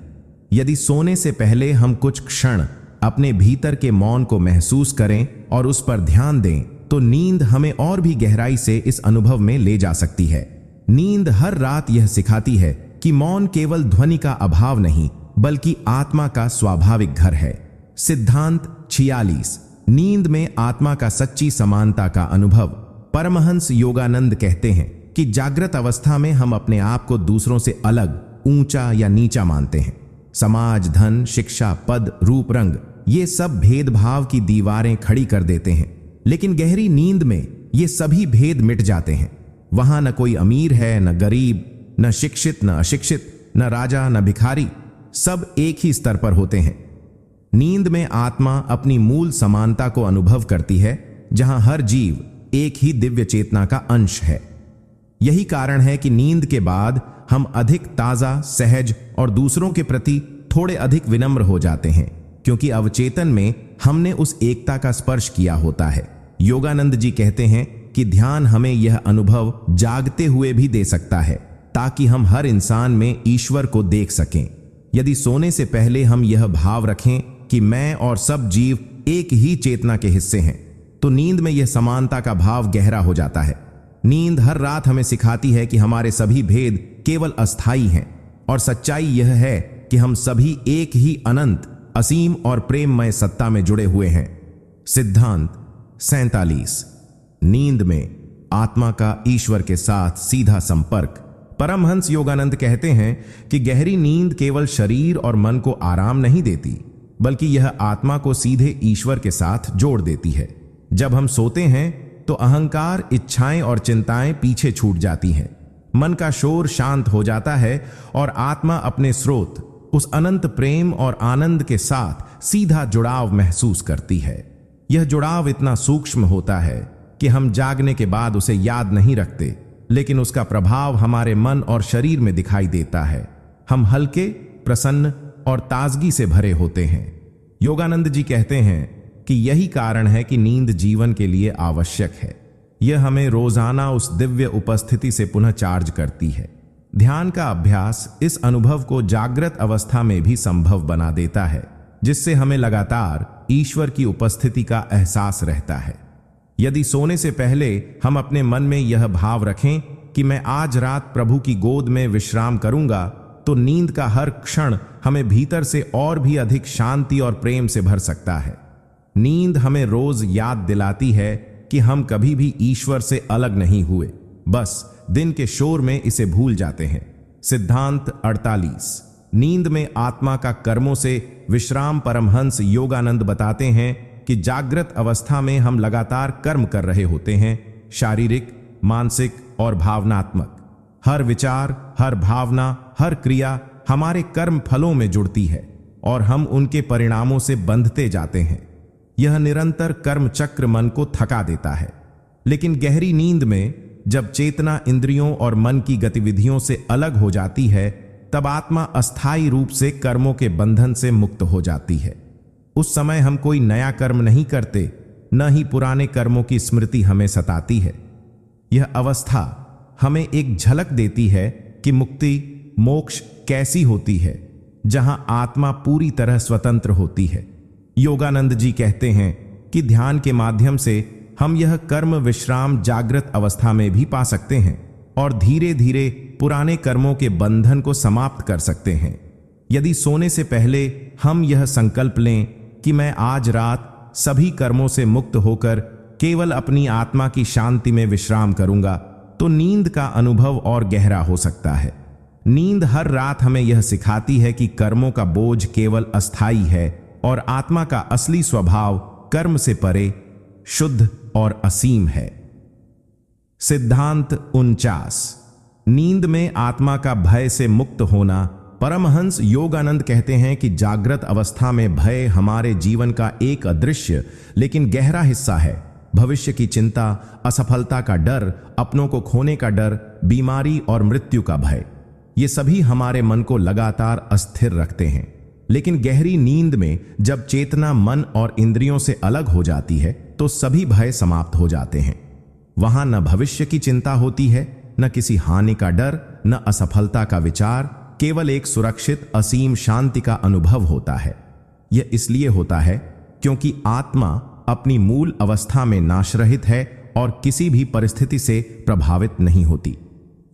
यदि सोने से पहले हम कुछ क्षण अपने भीतर के मौन को महसूस करें और उस पर ध्यान दें, तो नींद हमें और भी गहराई से इस अनुभव में ले जा सकती है। नींद हर रात यह सिखाती है कि मौन केवल ध्वनि का अभाव नहीं, बल्कि आत्मा का स्वाभाविक घर है। सिद्धांत 46। नींद में आत्मा का सच्ची समानता का अनुभव। परमहंस योगानंद कहते हैं कि जागृत अवस्था में हम अपने आप को दूसरों से अलग, ऊंचा या नीचा मानते हैं। समाज, धन, शिक्षा, पद, रूप, रंग, ये सब भेदभाव की दीवारें खड़ी कर देते हैं। लेकिन गहरी नींद में ये सभी भेद मिट जाते हैं। वहां न कोई अमीर है, न गरीब, न शिक्षित, न अशिक्षित, न राजा, न भिखारी, सब एक ही स्तर पर होते हैं। नींद में आत्मा अपनी मूल समानता को अनुभव करती है, जहां हर जीव एक ही दिव्य चेतना का अंश है। यही कारण है कि नींद के बाद हम अधिक ताजा, सहज और दूसरों के प्रति थोड़े अधिक विनम्र हो जाते हैं। क्योंकि अवचेतन में हमने उस एकता का स्पर्श किया होता है। योगानंद जी कहते हैं कि ध्यान हमें यह अनुभव जागते हुए भी दे सकता है, ताकि हम हर इंसान में ईश्वर को देख सकें। यदि सोने से पहले हम यह भाव रखें कि मैं और सब जीव एक ही चेतना के हिस्से हैं, तो नींद में यह समानता का भाव गहरा हो जाता है। नींद हर रात हमें सिखाती है कि हमारे सभी भेद केवल अस्थायी हैं, और सच्चाई यह है कि हम सभी एक ही अनंत, असीम और प्रेममय सत्ता में जुड़े हुए हैं। सिद्धांत 47। नींद में आत्मा का ईश्वर के साथ सीधा संपर्क। परमहंस योगानंद कहते हैं कि गहरी नींद केवल शरीर और मन को आराम नहीं देती, बल्कि यह आत्मा को सीधे ईश्वर के साथ जोड़ देती है। जब हम सोते हैं तो अहंकार, इच्छाएं और चिंताएं पीछे छूट जाती हैं। मन का शोर शांत हो जाता है और आत्मा अपने स्रोत, उस अनंत प्रेम और आनंद के साथ सीधा जुड़ाव महसूस करती है। यह जुड़ाव इतना सूक्ष्म होता है कि हम जागने के बाद उसे याद नहीं रखते, लेकिन उसका प्रभाव हमारे मन और शरीर में दिखाई देता है। हम हल्के, प्रसन्न और ताजगी से भरे होते हैं। योगानंद जी कहते हैं कि यही कारण है कि नींद जीवन के लिए आवश्यक है। यह हमें रोजाना उस दिव्य उपस्थिति से पुनः चार्ज करती है। ध्यान का अभ्यास इस अनुभव को जागृत अवस्था में भी संभव बना देता है, जिससे हमें लगातार ईश्वर की उपस्थिति का एहसास रहता है। यदि सोने से पहले हम अपने मन में यह भाव रखें कि मैं आज रात प्रभु की गोद में विश्राम करूंगा, तो नींद का हर क्षण हमें भीतर से और भी अधिक शांति और प्रेम से भर सकता है। नींद हमें रोज याद दिलाती है कि हम कभी भी ईश्वर से अलग नहीं हुए, बस दिन के शोर में इसे भूल जाते हैं। सिद्धांत 48। नींद में आत्मा का कर्मों से विश्राम। परमहंस योगानंद बताते हैं कि जागृत अवस्था में हम लगातार कर्म कर रहे होते हैं, शारीरिक, मानसिक और भावनात्मक। हर विचार, हर भावना, हर क्रिया हमारे कर्म फलों में जुड़ती है और हम उनके परिणामों से बंधते जाते हैं। यह निरंतर कर्म चक्र मन को थका देता है। लेकिन गहरी नींद में जब चेतना इंद्रियों और मन की गतिविधियों से अलग हो जाती है, तब आत्मा अस्थायी रूप से कर्मों के बंधन से मुक्त हो जाती है। उस समय हम कोई नया कर्म नहीं करते, न ही पुराने कर्मों की स्मृति हमें सताती है। यह अवस्था हमें एक झलक देती है कि मुक्ति, मोक्ष कैसी होती है, जहां आत्मा पूरी तरह स्वतंत्र होती है। योगानंद जी कहते हैं कि ध्यान के माध्यम से हम यह कर्म विश्राम जागृत अवस्था में भी पा सकते हैं और धीरे धीरे पुराने कर्मों के बंधन को समाप्त कर सकते हैं। यदि सोने से पहले हम यह संकल्प लें कि मैं आज रात सभी कर्मों से मुक्त होकर केवल अपनी आत्मा की शांति में विश्राम करूंगा, तो नींद का अनुभव और गहरा हो सकता है। नींद हर रात हमें यह सिखाती है कि कर्मों का बोझ केवल अस्थायी है और आत्मा का असली स्वभाव कर्म से परे, शुद्ध और असीम है। सिद्धांत 49। नींद में आत्मा का भय से मुक्त होना। परमहंस योगानंद कहते हैं कि जागृत अवस्था में भय हमारे जीवन का एक अदृश्य लेकिन गहरा हिस्सा है। भविष्य की चिंता, असफलता का डर, अपनों को खोने का डर, बीमारी और मृत्यु का भय, ये सभी हमारे मन को लगातार अस्थिर रखते हैं। लेकिन गहरी नींद में जब चेतना मन और इंद्रियों से अलग हो जाती है, तो सभी भय समाप्त हो जाते हैं। वहां न भविष्य की चिंता होती है, न किसी हानि का डर, न असफलता का विचार, केवल एक सुरक्षित असीम शांति का अनुभव होता है। यह इसलिए होता है क्योंकि आत्मा अपनी मूल अवस्था में नाशरहित है और किसी भी परिस्थिति से प्रभावित नहीं होती।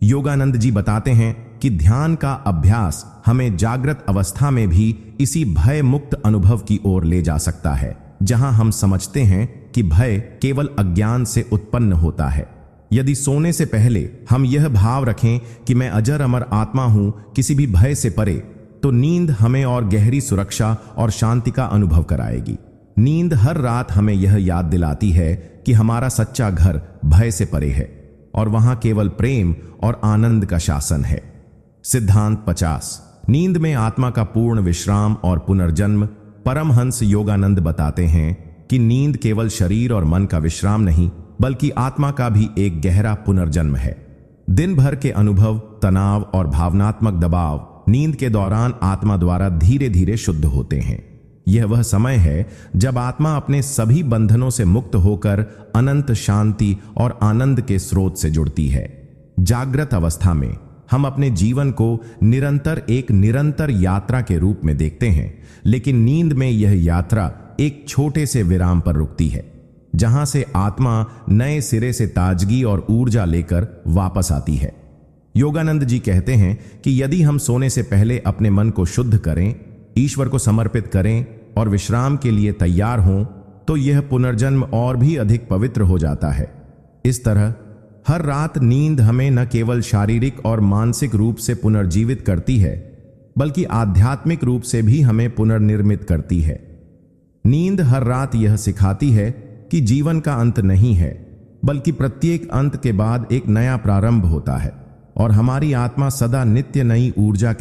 योगानंद जी बताते हैं कि ध्यान का अभ्यास हमें जागृत अवस्था में भी इसी भय मुक्त अनुभव की ओर ले जा सकता है, जहां हम समझते हैं कि भय केवल अज्ञान से उत्पन्न होता है। यदि सोने से पहले हम यह भाव रखें कि मैं अजर अमर आत्मा हूं, किसी भी भय से परे, तो नींद हमें और गहरी सुरक्षा और शांति का अनुभव कराएगी। नींद हर रात हमें यह याद दिलाती है कि हमारा सच्चा घर भय से परे है और वहां केवल प्रेम और आनंद का शासन है। सिद्धांत 50। नींद में आत्मा का पूर्ण विश्राम और पुनर्जन्म। परमहंस योगानंद बताते हैं कि नींद केवल शरीर और मन का विश्राम नहीं, बल्कि आत्मा का भी एक गहरा पुनर्जन्म है। दिन भर के अनुभव, तनाव और भावनात्मक दबाव नींद के दौरान आत्मा द्वारा धीरे धीरे शुद्ध होते हैं। यह वह समय है जब आत्मा अपने सभी बंधनों से मुक्त होकर अनंत शांति और आनंद के स्रोत से जुड़ती है। जागृत अवस्था में हम अपने जीवन को एक निरंतर यात्रा के रूप में देखते हैं, लेकिन नींद में यह यात्रा एक छोटे से विराम पर रुकती है, जहां से आत्मा नए सिरे से ताजगी और ऊर्जा लेकर वापस आती है। योगानंद जी कहते हैं कि यदि हम सोने से पहले अपने मन को शुद्ध करें, ईश्वर को समर्पित करें और विश्राम के लिए तैयार हों, तो यह पुनर्जन्म और भी अधिक पवित्र हो जाता है। इस तरह हर रात नींद हमें न केवल शारीरिक और मानसिक रूप से पुनर्जीवित करती है, बल्कि आध्यात्मिक रूप से भी हमें पुनर्निर्मित करती है। नींद हर रात यह सिखाती है कि जीवन का अंत नहीं है, बल्कि प्रत्येक अंत के बाद एक नया प्रारंभ होता है और हमारी आत्मा सदा नित्य नई ऊर्जा के